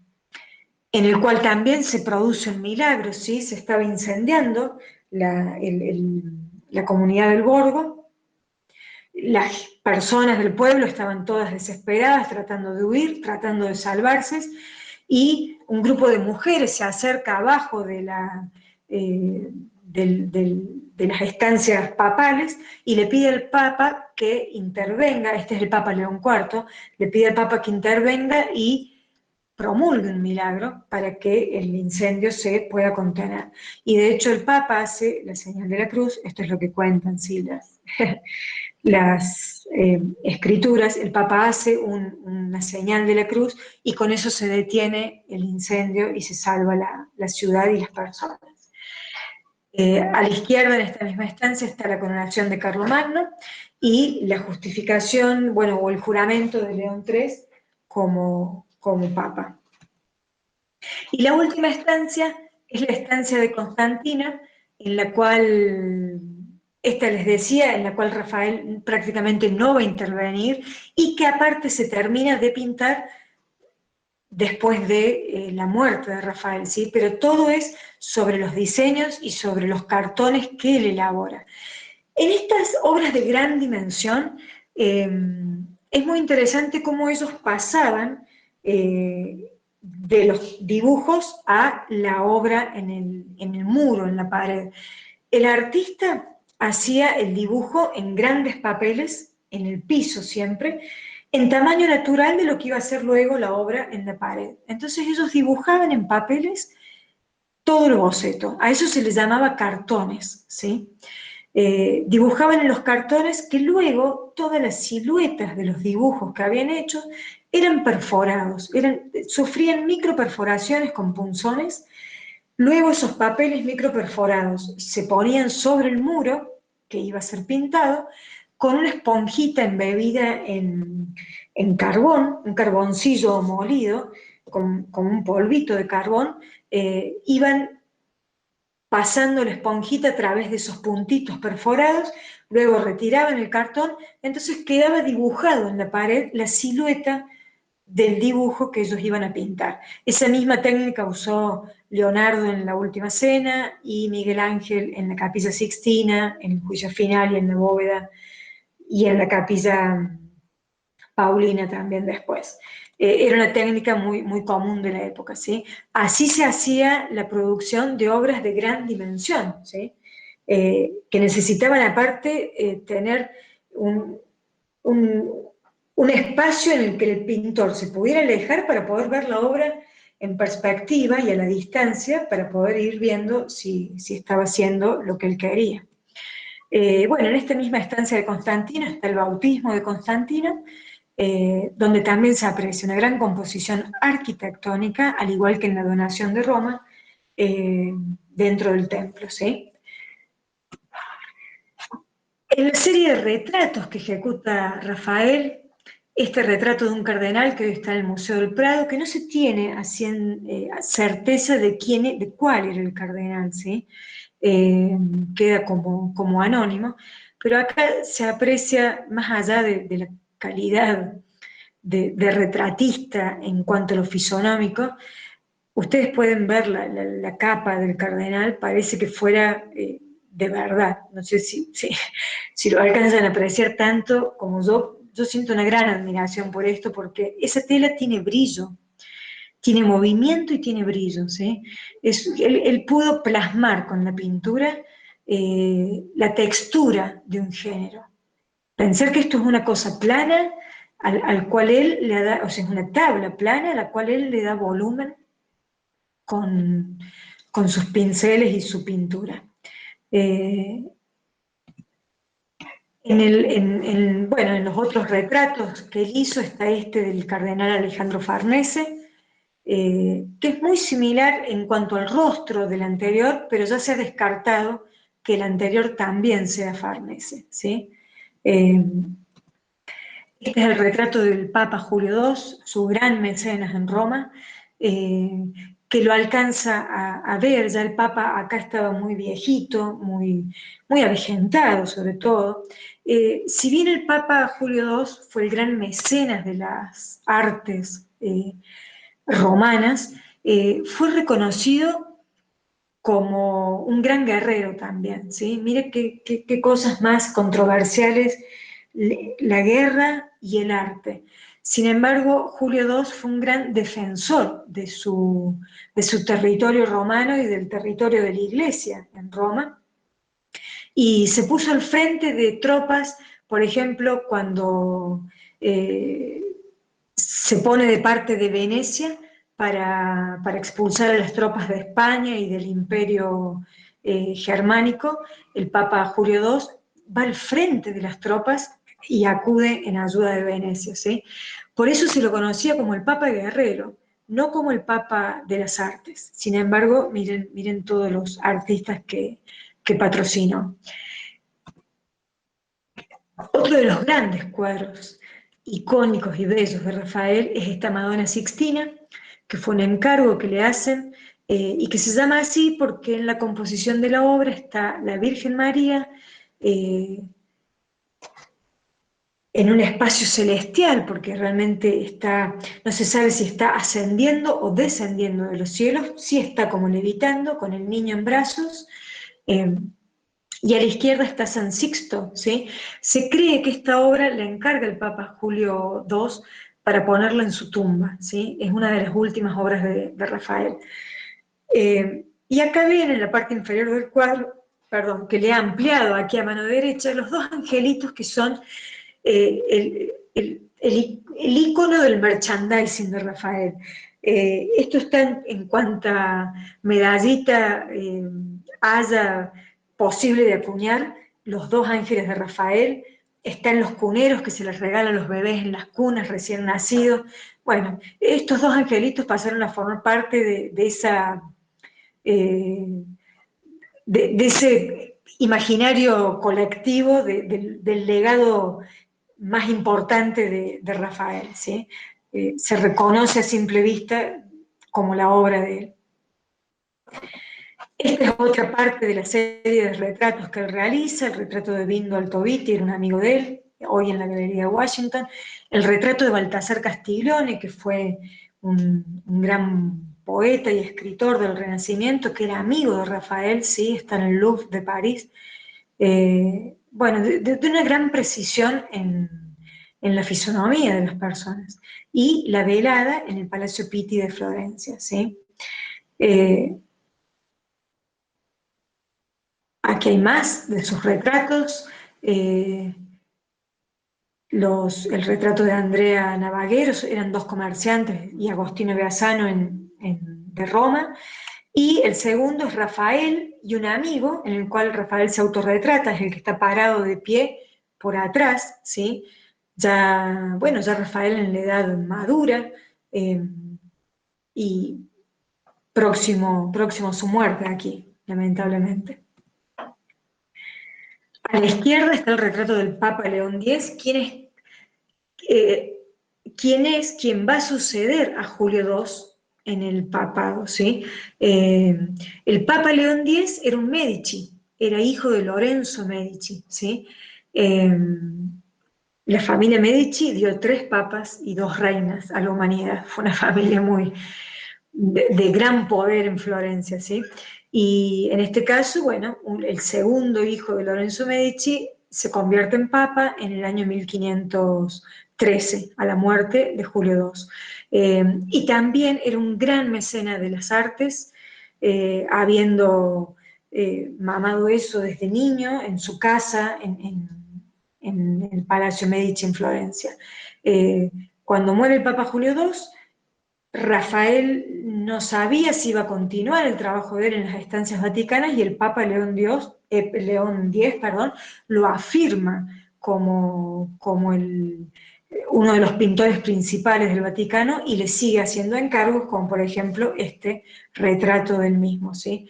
el cual también se produce un milagro, ¿sí? Se estaba incendiando la comunidad del Borgo, las personas del pueblo estaban todas desesperadas, tratando de huir, tratando de salvarse, y un grupo de mujeres se acerca abajo de las estancias papales y le pide al Papa que intervenga. Este es el Papa León IV, le pide al Papa que intervenga y promulgue un milagro para que el incendio se pueda contener. Y de hecho el Papa hace la señal de la cruz, esto es lo que cuentan, ¿sí? las escrituras. El Papa hace una señal de la cruz y con eso se detiene el incendio y se salva la ciudad y las personas. A la izquierda, en esta misma estancia, está la coronación de Carlomagno y la justificación, bueno, o el juramento de León III como Papa. Y la última estancia es la estancia de Constantina, en la cual, esta les decía, en la cual Rafael prácticamente no va a intervenir y que aparte se termina de pintar después de la muerte de Rafael, ¿sí? Pero todo es sobre los diseños y sobre los cartones que él elabora. En estas obras de gran dimensión, es muy interesante cómo ellos pasaban de los dibujos a la obra en el muro, en la pared. El artista hacía el dibujo en grandes papeles, en el piso siempre, en tamaño natural de lo que iba a ser luego la obra en la pared. Entonces ellos dibujaban en papeles todo el boceto. A eso se les llamaba cartones, ¿sí? Dibujaban en los cartones que luego todas las siluetas de los dibujos que habían hecho eran perforados, sufrían microperforaciones con punzones. Luego esos papeles microperforados se ponían sobre el muro, que iba a ser pintado, con una esponjita embebida en carbón, un carboncillo molido, con un polvito de carbón, iban pasando la esponjita a través de esos puntitos perforados, luego retiraban el cartón, entonces quedaba dibujado en la pared la silueta del dibujo que ellos iban a pintar. Esa misma técnica usó Leonardo en La Última Cena y Miguel Ángel en la Capilla Sixtina, en el Juicio Final y en la bóveda, y en la Capilla Paulina también después. Era una técnica muy, muy común de la época, ¿sí? Así se hacía la producción de obras de gran dimensión, ¿sí? Que necesitaban aparte tener un espacio en el que el pintor se pudiera alejar para poder ver la obra en perspectiva y a la distancia para poder ir viendo si estaba haciendo lo que él quería. Bueno, en esta misma estancia de Constantino está el bautismo de Constantino, donde también se aprecia una gran composición arquitectónica, al igual que en la donación de Roma, dentro del templo, ¿sí? En la serie de retratos que ejecuta Rafael, este retrato de un cardenal que hoy está en el Museo del Prado, que no se tiene así certeza de cuál era el cardenal, ¿sí? Queda como anónimo, pero acá se aprecia, más allá de la calidad de retratista en cuanto a lo fisonómico, ustedes pueden ver la capa del cardenal, parece que fuera de verdad. No sé si lo alcanzan a apreciar tanto como yo siento una gran admiración por esto, porque esa tela tiene brillo, tiene movimiento y tiene brillo, ¿sí? Él pudo plasmar con la pintura la textura de un género. Pensar que esto es una cosa plana al cual él le da, o sea, es una tabla plana a la cual él le da volumen con sus pinceles y su pintura. Bueno, en los otros retratos que él hizo está este del cardenal Alejandro Farnese, que es muy similar en cuanto al rostro del anterior, pero ya se ha descartado que el anterior también sea Farnese, ¿sí? Este es el retrato del Papa Julio II, su gran mecenas en Roma, que lo alcanza a ver. Ya el Papa acá estaba muy viejito, muy avejentado sobre todo. Si bien el Papa Julio II fue el gran mecenas de las artes romanas, fue reconocido como un gran guerrero también, ¿sí? Mire qué cosas más controversiales, la guerra y el arte. Sin embargo, Julio II fue un gran defensor de su territorio romano y del territorio de la Iglesia en Roma, y se puso al frente de tropas, por ejemplo, cuando se pone de parte de Venecia para expulsar a las tropas de España y del Imperio germánico. El Papa Julio II va al frente de las tropas y acude en ayuda de Venecia, ¿sí? Por eso se lo conocía como el Papa Guerrero, no como el Papa de las Artes. Sin embargo, miren todos los artistas que patrocinó. Otro de los grandes cuadros icónicos y bellos de Rafael es esta Madonna Sixtina, que fue un encargo que le hacen y que se llama así porque en la composición de la obra está la Virgen María en un espacio celestial, porque realmente está, no se sabe si está ascendiendo o descendiendo de los cielos, sí está como levitando con el niño en brazos. Y a la izquierda está San Sixto, ¿sí? Se cree que esta obra la encarga el Papa Julio II para ponerla en su tumba, ¿sí? Es una de las últimas obras de Rafael. Y acá ven en la parte inferior del cuadro, perdón, que le ha ampliado aquí a mano derecha, los dos angelitos que son el icono del merchandising de Rafael. Esto está en cuanta medallita haya posible de acuñar. Los dos ángeles de Rafael están los cuneros que se les regalan a los bebés en las cunas recién nacidos. Bueno, estos dos angelitos pasaron a formar parte de esa... de ese imaginario colectivo del legado más importante de Rafael, ¿sí? Se reconoce a simple vista como la obra de él. Esta es otra parte de la serie de retratos que él realiza, el retrato de Bindo Altoviti, era un amigo de él, hoy en la Galería de Washington, el retrato de Baltasar Castiglione, que fue un gran poeta y escritor del Renacimiento, que era amigo de Rafael, sí, está en el Louvre de París. Bueno, de una gran precisión en la fisonomía de las personas. Y la velada en el Palacio Pitti de Florencia, ¿sí? Aquí hay más de sus retratos. El retrato de Andrea Navaguero, eran dos comerciantes, y Agostino Beazzano de Roma. Y el segundo es Rafael y un amigo, en el cual Rafael se autorretrata, es el que está parado de pie por atrás, ¿sí? Ya, bueno, ya Rafael en la edad madura y próximo a su muerte aquí, lamentablemente. A la izquierda está el retrato del Papa León X, quien va a suceder a Julio II en el papado, ¿sí? El Papa León X era un Medici, era hijo de Lorenzo Medici, ¿sí? La familia Medici dio 3 papas y 2 reinas a la humanidad, fue una familia de gran poder en Florencia, ¿sí? Y en este caso, bueno, el segundo hijo de Lorenzo Medici se convierte en papa en el año 1513, a la muerte de Julio II. Y también era un gran mecena de las artes, habiendo mamado eso desde niño en su casa, en el Palacio Medici en Florencia. Cuando muere el Papa Julio II, Rafael no sabía si iba a continuar el trabajo de él en las estancias vaticanas y el Papa León X, lo afirma como uno de los pintores principales del Vaticano y le sigue haciendo encargos, como por ejemplo este retrato del mismo, ¿sí?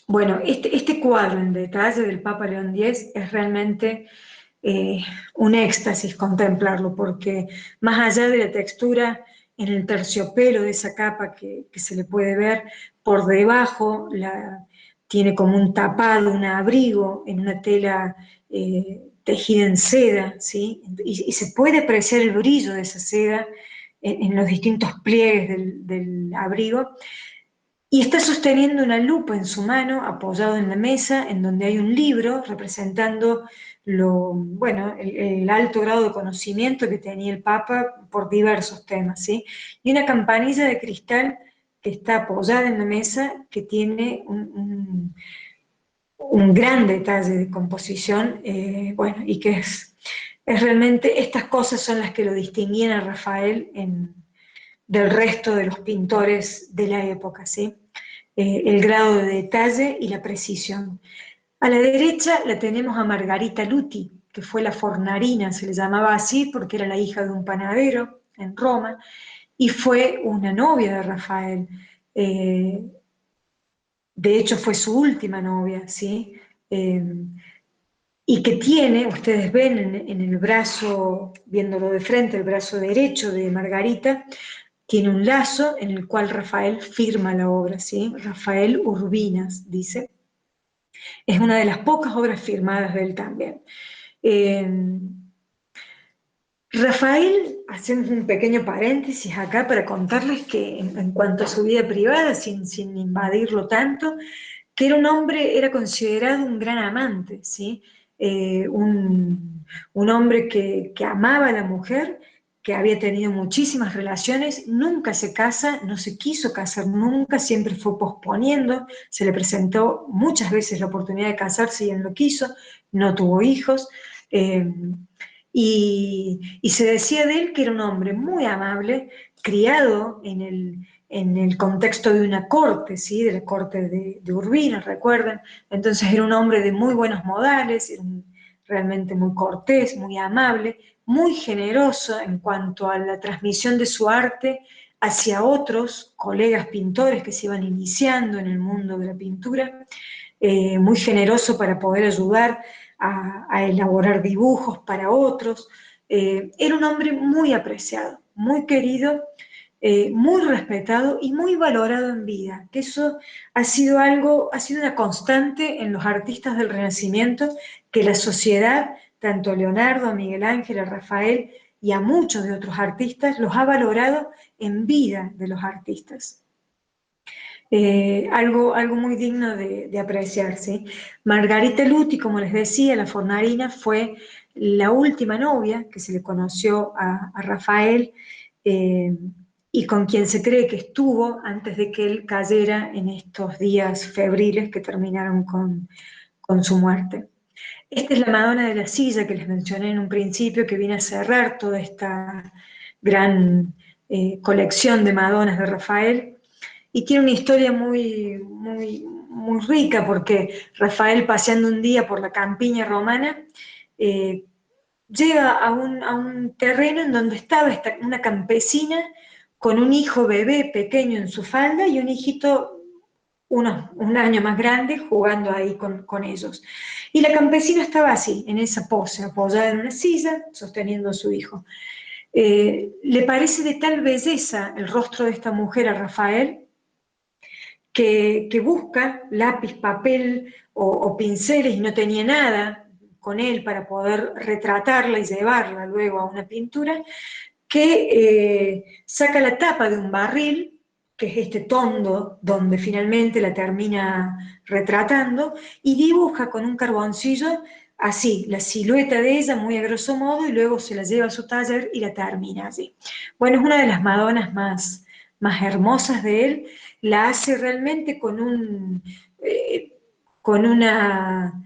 Bueno, este cuadro en detalle del Papa León X es realmente un éxtasis contemplarlo, porque más allá de la textura en el terciopelo de esa capa que se le puede ver, por debajo tiene como un tapado, un abrigo en una tela tejida en seda, ¿sí? Y se puede apreciar el brillo de esa seda en los distintos pliegues del abrigo. Y está sosteniendo una lupa en su mano, apoyado en la mesa, en donde hay un libro representando bueno, el alto grado de conocimiento que tenía el Papa por diversos temas, ¿sí? Y una campanilla de cristal que está apoyada en la mesa, que tiene un gran detalle de composición, bueno, y que es realmente, estas cosas son las que lo distinguían a Rafael del resto de los pintores de la época, ¿sí? El grado de detalle y la precisión. A la derecha la tenemos a Margarita Luti, que fue la Fornarina, se le llamaba así porque era la hija de un panadero en Roma, y fue una novia de Rafael. De hecho, fue su última novia, ¿sí? Eh, y que tiene, ustedes ven en el brazo, viéndolo de frente, el brazo derecho de Margarita, tiene un lazo en el cual Rafael firma la obra, ¿sí? Rafael Urbinas, dice. Es una de las pocas obras firmadas de él también. Rafael, hacemos un pequeño paréntesis acá para contarles que en cuanto a su vida privada, sin invadirlo tanto, que era un hombre, era considerado un gran amante, ¿sí? Un hombre que amaba a la mujer, que había tenido muchísimas relaciones, nunca se casa, no se quiso casar nunca, siempre fue posponiendo, se le presentó muchas veces la oportunidad de casarse y él no quiso, no tuvo hijos, y se decía de él que era un hombre muy amable, criado en el contexto de una corte, ¿sí? De la corte de Urbino, recuerdan. Entonces era un hombre de muy buenos modales, era realmente muy cortés, muy amable, muy generoso en cuanto a la transmisión de su arte hacia otros colegas pintores que se iban iniciando en el mundo de la pintura, muy generoso para poder ayudar a elaborar dibujos para otros. Era un hombre muy apreciado, muy querido, muy respetado y muy valorado en vida, que eso ha sido una constante en los artistas del Renacimiento, que la sociedad, tanto a Leonardo, a Miguel Ángel, a Rafael y a muchos de otros artistas, los ha valorado en vida de los artistas. Algo muy digno de apreciar, ¿sí? Margarita Luti, como les decía, la Fornarina, fue la última novia que se le conoció a Rafael, y con quien se cree que estuvo antes de que él cayera en estos días febriles que terminaron con su muerte. Esta es la Madonna de la Silla que les mencioné en un principio, que viene a cerrar toda esta gran colección de Madonas de Rafael. Y tiene una historia muy rica, porque Rafael, paseando un día por la campiña romana, llega a un terreno en donde estaba una campesina con un hijo bebé pequeño en su falda y un hijito un año más grande jugando ahí con ellos. Y la campesina estaba así, en esa pose, apoyada en una silla, sosteniendo a su hijo. Le parece de tal belleza el rostro de esta mujer a Rafael, que busca lápiz, papel o pinceles, y no tenía nada con él para poder retratarla y llevarla luego a una pintura, que saca la tapa de un barril, que es este tondo donde finalmente la termina retratando, y dibuja con un carboncillo así la silueta de ella muy a grosso modo, y luego se la lleva a su taller y la termina allí. Bueno, es una de las Madonas más hermosas de él. La hace realmente con una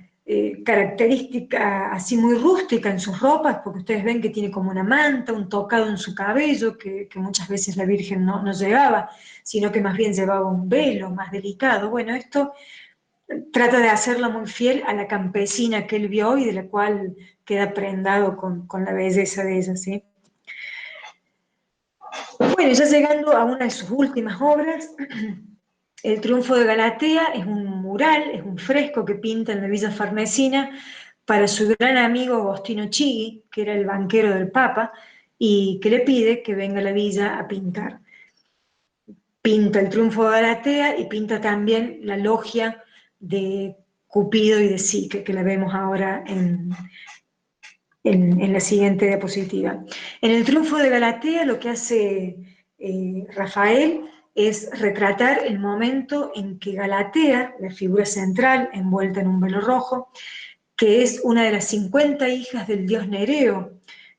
característica así muy rústica en sus ropas, porque ustedes ven que tiene como una manta, un tocado en su cabello, que muchas veces la Virgen no llevaba, sino que más bien llevaba un velo más delicado. Bueno, esto trata de hacerla muy fiel a la campesina que él vio y de la cual queda prendado con la belleza de ella, ¿sí? Bueno, ya llegando a una de sus últimas obras, El triunfo de Galatea, es un mural, es un fresco que pinta en la Villa Farnesina para su gran amigo Agostino Chigi, que era el banquero del Papa, y que le pide que venga a la villa a pintar. Pinta el triunfo de Galatea y pinta también la logia de Cupido y de Psique, que la vemos ahora en la siguiente diapositiva. En el triunfo de Galatea lo que hace Rafael es retratar el momento en que Galatea, la figura central envuelta en un velo rojo, que es una de las 50 hijas del dios Nereo,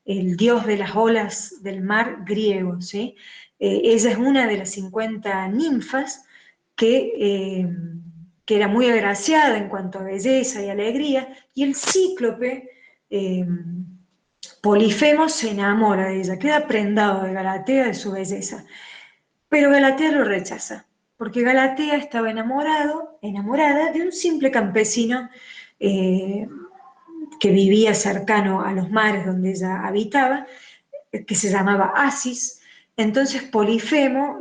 el dios de las olas del mar griego, ¿sí? Ella es una de las 50 ninfas que era muy agraciada en cuanto a belleza y alegría, y el cíclope Polifemo se enamora de ella, queda prendado de Galatea, de su belleza, pero Galatea lo rechaza, porque Galatea estaba enamorada de un simple campesino que vivía cercano a los mares donde ella habitaba, que se llamaba Asis. Entonces Polifemo,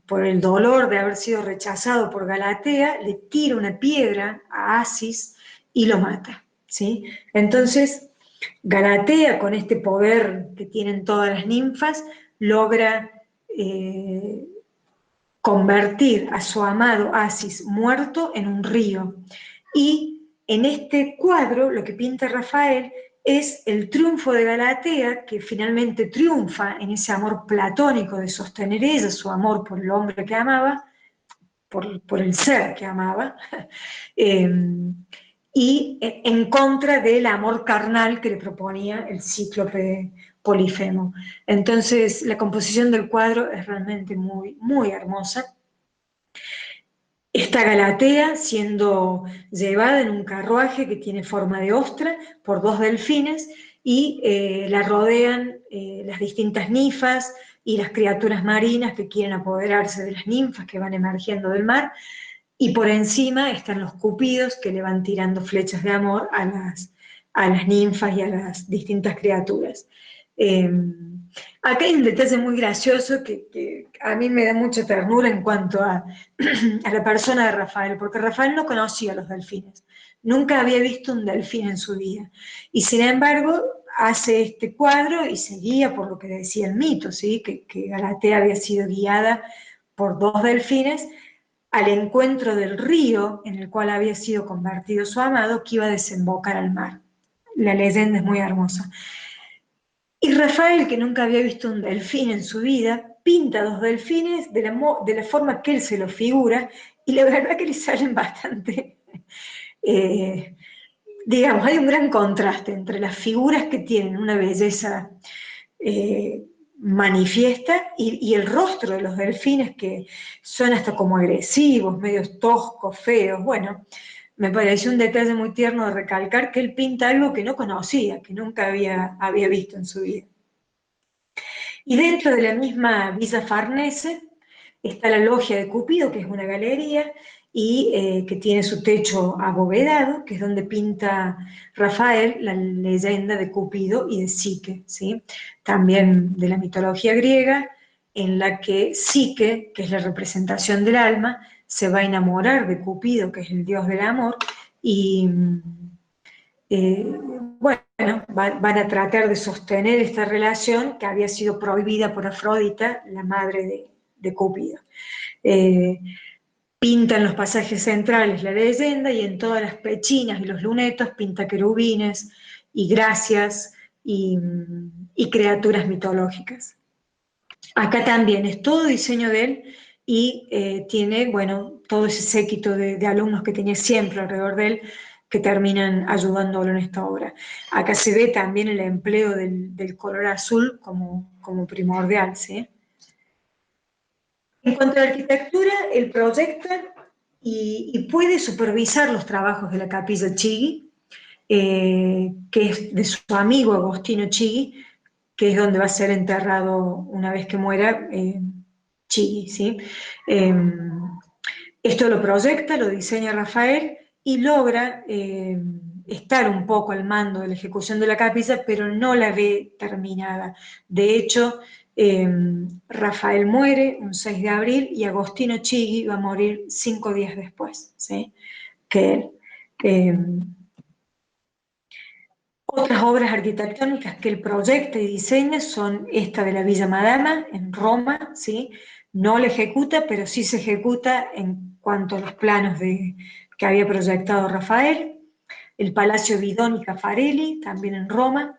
por el dolor de haber sido rechazado por Galatea, le tira una piedra a Asis y lo mata, ¿sí? Entonces Galatea, con este poder que tienen todas las ninfas, logra convertir a su amado Asis muerto en un río. Y en este cuadro lo que pinta Rafael es el triunfo de Galatea, que finalmente triunfa en ese amor platónico de sostener ella su amor por el hombre que amaba, por el ser que amaba, y en contra del amor carnal que le proponía el cíclope Polifemo. Entonces la composición del cuadro es realmente muy, muy hermosa. Está Galatea siendo llevada en un carruaje que tiene forma de ostra por dos delfines y la rodean las distintas ninfas y las criaturas marinas que quieren apoderarse de las ninfas que van emergiendo del mar, y por encima están los cupidos que le van tirando flechas de amor a las ninfas y a las distintas criaturas. Acá hay un detalle muy gracioso que a mí me da mucha ternura en cuanto a la persona de Rafael, porque Rafael no conocía a los delfines, nunca había visto un delfín en su vida, y sin embargo hace este cuadro y se guía por lo que decía el mito, ¿sí? que Galatea había sido guiada por dos delfines al encuentro del río en el cual había sido convertido su amado, que iba a desembocar al mar. La leyenda es muy hermosa. Y Rafael, que nunca había visto un delfín en su vida, pinta dos delfines de la forma que él se lo figura, y la verdad que le salen bastante, digamos, hay un gran contraste entre las figuras que tienen una belleza manifiesta y el rostro de los delfines, que son hasta como agresivos, medios toscos, feos. Bueno, me pareció un detalle muy tierno de recalcar que él pinta algo que no conocía, que nunca había visto en su vida. Y dentro de la misma Villa Farnese está la Logia de Cupido, que es una galería y que tiene su techo abovedado, que es donde pinta Rafael la leyenda de Cupido y de Psique, ¿sí? También de la mitología griega, en la que Psique, que es la representación del alma, se va a enamorar de Cupido, que es el dios del amor, y bueno, van a tratar de sostener esta relación que había sido prohibida por Afrodita, la madre de Cupido. Pinta en los pasajes centrales la leyenda, y en todas las pechinas y los lunetos pinta querubines y gracias y criaturas mitológicas. Acá también es todo diseño de él, y tiene, bueno, todo ese séquito de alumnos que tenía siempre alrededor de él, que terminan ayudándolo en esta obra. Acá se ve también el empleo del color azul como primordial, ¿sí? En cuanto a la arquitectura, él proyecta y puede supervisar los trabajos de la Capilla Chigi, que es de su amigo Agostino Chigi, que es donde va a ser enterrado una vez que muera Chigi, ¿sí? Esto lo proyecta, lo diseña Rafael y logra estar un poco al mando de la ejecución de la capilla, pero no la ve terminada. De hecho, Rafael muere un 6 de abril y Agostino Chigi va a morir 5 días después, ¿sí? Que él. Otras obras arquitectónicas que él proyecta y diseña son esta de la Villa Madama en Roma, ¿sí? No la ejecuta, pero sí se ejecuta en cuanto a los planos que había proyectado Rafael, el Palacio Vidoni Caffarelli, también en Roma,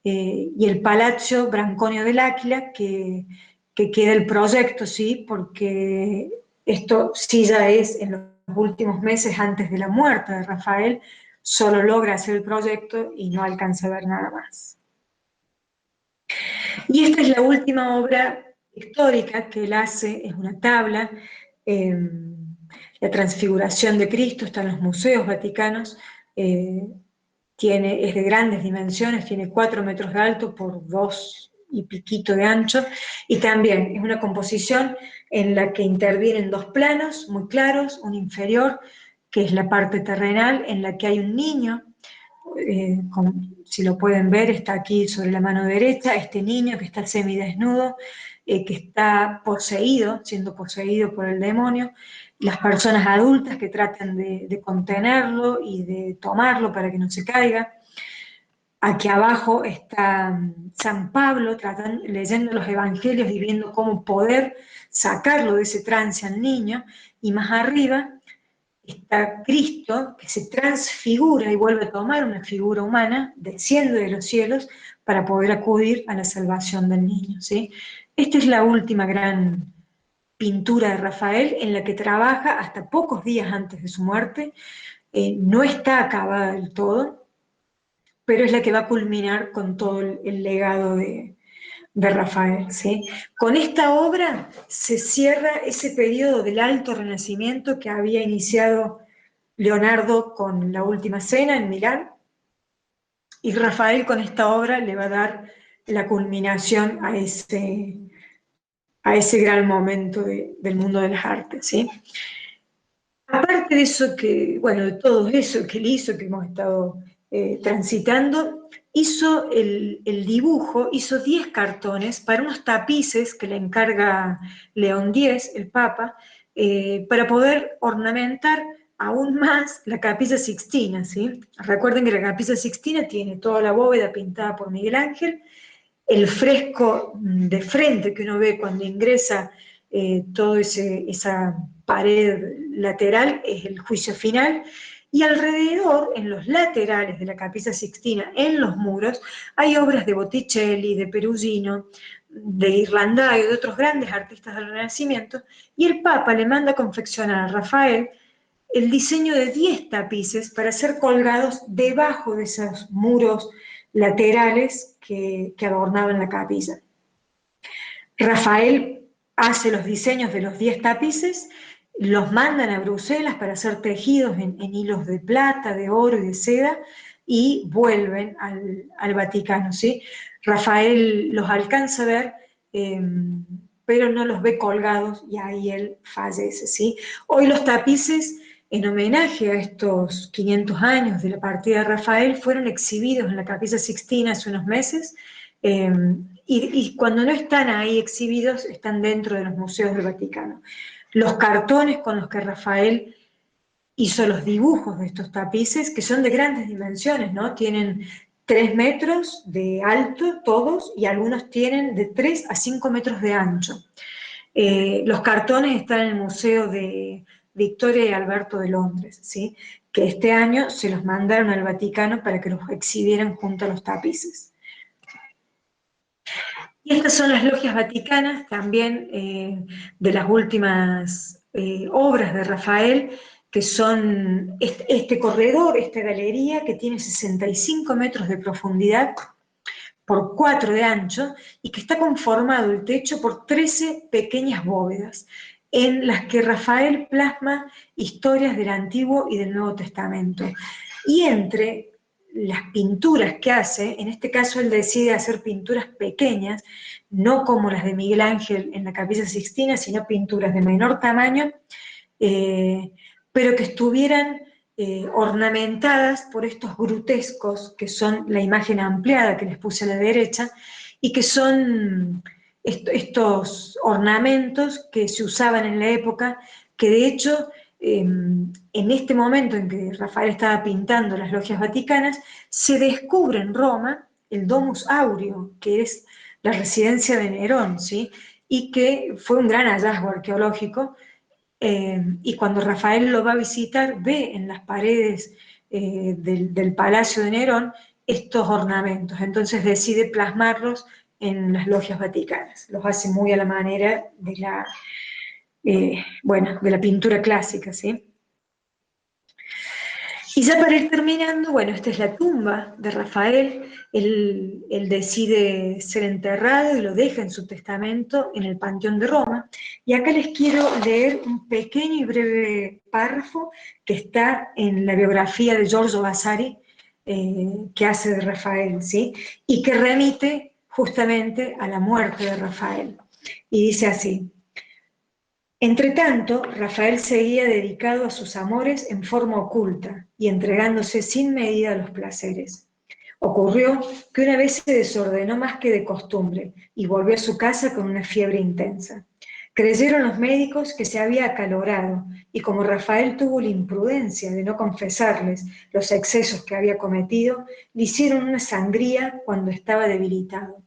y el Palacio Branconio del Áquila, que queda el proyecto, ¿sí? Porque esto sí ya es en los últimos meses antes de la muerte de Rafael, solo logra hacer el proyecto y no alcanza a ver nada más. Y esta es la última obra histórica que él hace, es una tabla, la Transfiguración de Cristo, está en los museos vaticanos, es de grandes dimensiones, tiene 4 metros de alto por 2 y piquito de ancho, y también es una composición en la que intervienen 2 planos muy claros, un inferior, que es la parte terrenal, en la que hay un niño, si lo pueden ver, está aquí sobre la mano derecha, este niño que está semidesnudo, que está poseído, siendo poseído por el demonio, las personas adultas que tratan de contenerlo y de tomarlo para que no se caiga. Aquí abajo está San Pablo leyendo los evangelios y viendo cómo poder sacarlo de ese trance al niño, y más arriba está Cristo, que se transfigura y vuelve a tomar una figura humana, desciende de los cielos para poder acudir a la salvación del niño, ¿sí? Esta es la última gran pintura de Rafael, en la que trabaja hasta pocos días antes de su muerte. No está acabada del todo, pero es la que va a culminar con todo el legado de Rafael, ¿sí? Con esta obra se cierra ese periodo del Alto Renacimiento que había iniciado Leonardo con La Última Cena en Milán, y Rafael con esta obra le va a dar la culminación a ese gran momento del mundo de las artes, ¿sí? Aparte de eso de todo eso que él hizo, que hemos estado transitando, hizo el dibujo, hizo 10 cartones para unos tapices que le encarga León X, el Papa, para poder ornamentar aún más la Capilla Sixtina, ¿sí? Recuerden que la Capilla Sixtina tiene toda la bóveda pintada por Miguel Ángel, el fresco de frente que uno ve cuando ingresa toda esa pared lateral es el Juicio Final, y alrededor, en los laterales de la Capilla Sixtina, en los muros, hay obras de Botticelli, de Perugino, de Ghirlandaio y de otros grandes artistas del Renacimiento, y el Papa le manda a confeccionar a Rafael el diseño de 10 tapices para ser colgados debajo de esos muros laterales que adornaban la capilla. Rafael hace los diseños de los 10 tapices, los mandan a Bruselas para ser tejidos en hilos de plata, de oro y de seda, y vuelven al Vaticano, ¿sí? Rafael los alcanza a ver, pero no los ve colgados, y ahí él fallece, ¿sí? Hoy los tapices, en homenaje a estos 500 años de la partida de Rafael, fueron exhibidos en la Capilla Sixtina hace unos meses, y cuando no están ahí exhibidos, están dentro de los museos del Vaticano. Los cartones con los que Rafael hizo los dibujos de estos tapices, que son de grandes dimensiones, ¿no? Tienen 3 metros de alto todos, y algunos tienen de 3 a 5 metros de ancho. Los cartones están en el Museo de Victoria y Alberto de Londres, ¿sí? Que este año se los mandaron al Vaticano para que los exhibieran junto a los tapices. Y estas son las logias vaticanas, también de las últimas obras de Rafael, que son este corredor, esta galería, que tiene 65 metros de profundidad por 4 de ancho, y que está conformado el techo por 13 pequeñas bóvedas, en las que Rafael plasma historias del Antiguo y del Nuevo Testamento. Y entre las pinturas que hace, en este caso él decide hacer pinturas pequeñas, no como las de Miguel Ángel en la Capilla Sixtina, sino pinturas de menor tamaño, pero que estuvieran ornamentadas por estos grutescos, que son la imagen ampliada que les puse a la derecha, y que son estos ornamentos que se usaban en la época, que de hecho en este momento en que Rafael estaba pintando las logias vaticanas, se descubre en Roma el Domus Aureo, que es la residencia de Nerón, ¿sí? Y que fue un gran hallazgo arqueológico, y cuando Rafael lo va a visitar, ve en las paredes del Palacio de Nerón estos ornamentos, entonces decide plasmarlos en las logias vaticanas. Los hace muy a la manera de de la pintura clásica, ¿sí? Y ya para ir terminando, bueno, esta es la tumba de Rafael. Él decide ser enterrado y lo deja en su testamento en el Panteón de Roma. Y acá les quiero leer un pequeño y breve párrafo que está en la biografía de Giorgio Vasari, que hace de Rafael, ¿sí? Y que remite justamente a la muerte de Rafael. Y dice así: Entretanto, Rafael seguía dedicado a sus amores en forma oculta y entregándose sin medida a los placeres. Ocurrió que una vez se desordenó más que de costumbre y volvió a su casa con una fiebre intensa. Creyeron los médicos que se había acalorado y como Rafael tuvo la imprudencia de no confesarles los excesos que había cometido, le hicieron una sangría cuando estaba debilitado.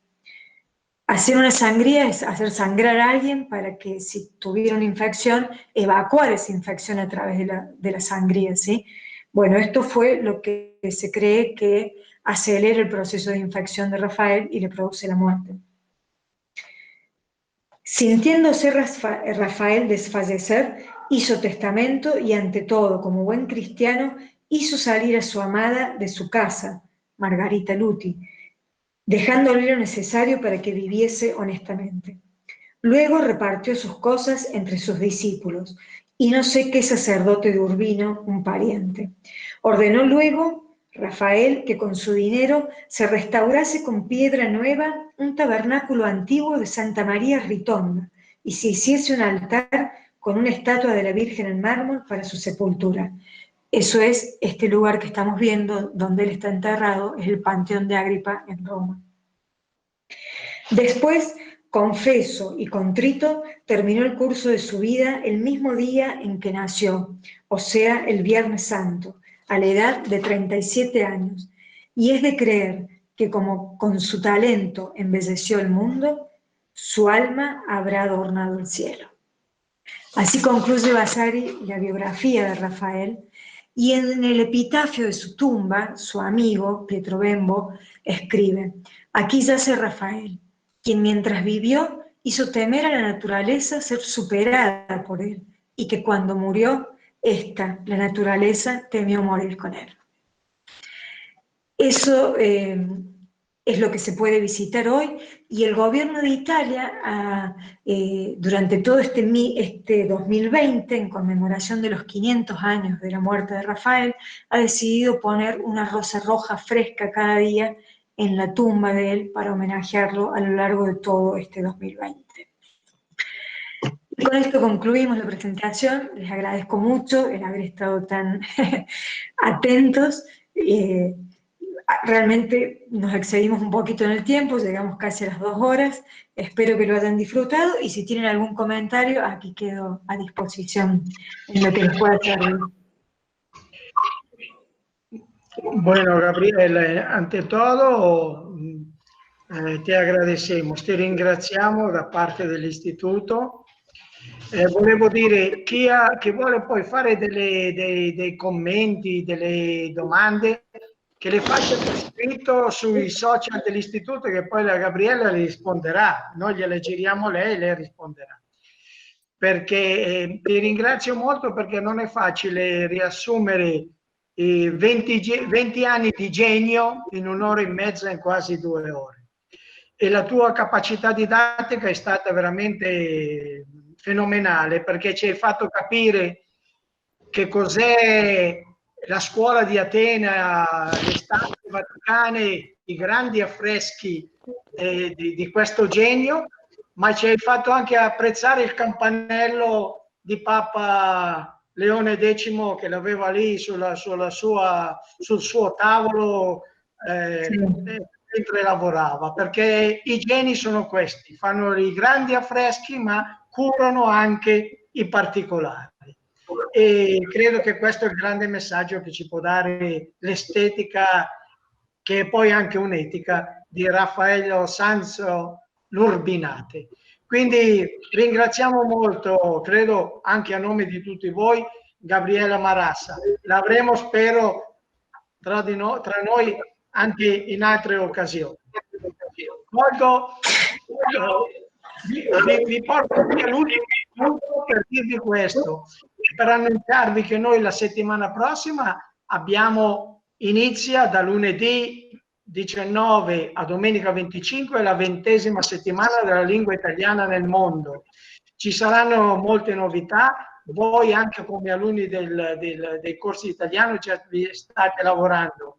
Hacer una sangría es hacer sangrar a alguien para que si tuviera una infección, evacuar esa infección a través de la sangría, ¿sí? Bueno, esto fue lo que se cree que acelera el proceso de infección de Rafael y le produce la muerte. Sintiéndose Rafael desfallecer, hizo testamento y ante todo, como buen cristiano, hizo salir a su amada de su casa, Margarita Luti, dejándole lo necesario para que viviese honestamente. Luego repartió sus cosas entre sus discípulos, y no sé qué sacerdote de Urbino, un pariente. Ordenó luego Rafael que con su dinero se restaurase con piedra nueva un tabernáculo antiguo de Santa María Ritonda, y se hiciese un altar con una estatua de la Virgen en mármol para su sepultura. Eso es este lugar que estamos viendo, donde él está enterrado, es el Panteón de Agripa en Roma. Después, confeso y contrito, terminó el curso de su vida el mismo día en que nació, o sea, el Viernes Santo, a la edad de 37 años. Y es de creer que como con su talento embelleció el mundo, su alma habrá adornado el cielo. Así concluye Vasari la biografía de Rafael, y en el epitafio de su tumba, su amigo, Pietro Bembo, escribe: aquí yace Rafael, quien mientras vivió hizo temer a la naturaleza ser superada por él, y que cuando murió, la naturaleza, temió morir con él. Eso es lo que se puede visitar hoy, y el gobierno de Italia durante todo este 2020, en conmemoración de los 500 años de la muerte de Rafael, ha decidido poner una rosa roja fresca cada día en la tumba de él para homenajearlo a lo largo de todo este 2020. Y con esto concluimos la presentación. Les agradezco mucho el haber estado tan atentos. Realmente nos excedimos un poquito en el tiempo, llegamos casi a las 2 horas. Espero que lo hayan disfrutado y si tienen algún comentario, aquí quedo a disposición en lo que les pueda servir. Bueno, Gabriele, ante todo ti agradecemos, ti ringraziamo da parte dell'istituto. Volevo dire, chi vuole poi fare dei commenti, delle domande, che le faccia per scritto sui social dell'istituto, che poi la Gabriella le risponderà. Noi gliele giriamo lei risponderà. Perché ti ringrazio molto, perché non è facile riassumere 20 anni di genio in 1 ora e mezza, in quasi 2 ore. E la tua capacità didattica è stata veramente fenomenale, perché ci hai fatto capire che cos'è la scuola di Atene, le statue vaticane, i grandi affreschi di questo genio, ma ci hai fatto anche apprezzare il campanello di Papa Leone X, che l'aveva lì sul suo tavolo mentre lavorava, perché i geni sono questi, fanno i grandi affreschi ma curano anche i particolari, e credo che questo è il grande messaggio che ci può dare l'estetica, che è poi anche un'etica, di Raffaello Sanzio L'Urbinate. Quindi ringraziamo molto, credo anche a nome di tutti voi, Gabriella Marassa. L'avremo, spero, tra noi anche in altre occasioni. Vi porto via l'ultimo punto per dirvi questo, per annunciarvi che noi la settimana prossima inizia da lunedì 19 a domenica 25 la 20ª settimana della lingua italiana nel mondo. Ci saranno molte novità, voi anche come alunni dei corsi di italiano vi state lavorando.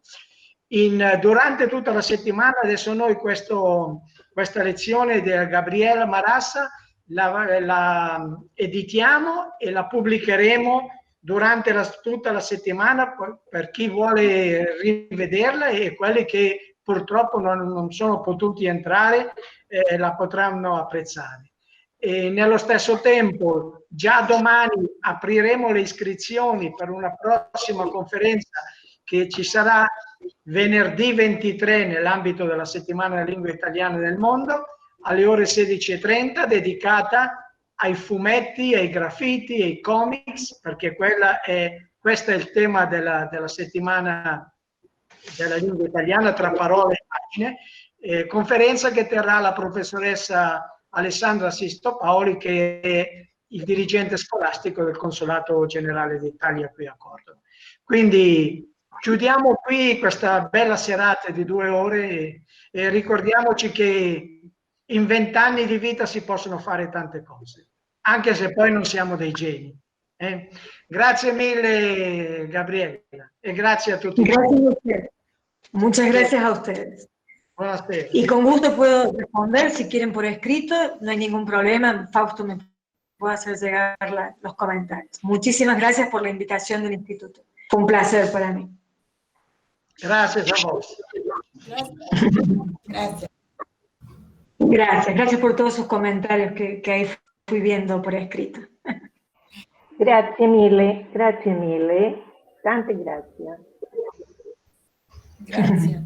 Durante tutta la settimana, adesso noi questa lezione di Gabriella Marassa la editiamo e la pubblicheremo durante tutta la settimana per chi vuole rivederla, e quelli che purtroppo non sono potuti entrare la potranno apprezzare. E nello stesso tempo già domani apriremo le iscrizioni per una prossima conferenza che ci sarà venerdì 23 nell'ambito della settimana della lingua italiana nel mondo alle ore 16:30, dedicata ai fumetti, ai graffiti, ai comics, perché questo è il tema della settimana della lingua italiana, tra parole e immagine, conferenza che terrà la professoressa Alessandra Sisto Paoli, che è il dirigente scolastico del Consolato Generale d'Italia qui a Cordova. Quindi chiudiamo qui questa bella serata di 2 ore e ricordiamoci che in 20 anni di vita si possono fare tante cose, anche se poi non siamo dei geni. Grazie mille, Gabriela, e grazie a tutti. Gracias a ustedes. Muchas gracias a ustedes. Buonasera. Y con gusto puedo responder si quieren por escrito, no hay ningún problema. Fausto me puede hacer llegar los comentarios. Muchísimas gracias por la invitación del instituto. Fue un placer para mí. Gracias a vos. Gracias. Gracias por todos sus comentarios que ahí fui viendo por escrito. Grazie mille, tante grazie. Gracias.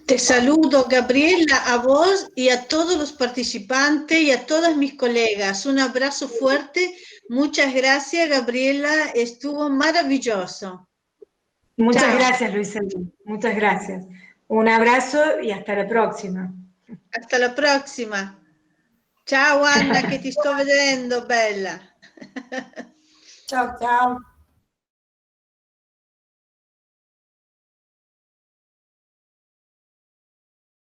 Te saludo, Gabriela, a vos y a todos los participantes y a todas mis colegas. Un abrazo fuerte. Muchas gracias, Gabriela. Estuvo maravilloso. Muchas Chao. gracias, Luisa. Muchas gracias. Un abrazo y hasta la próxima. Hasta la prossima. Ciao Anna, che ti sto vedendo, bella. Chao, chao.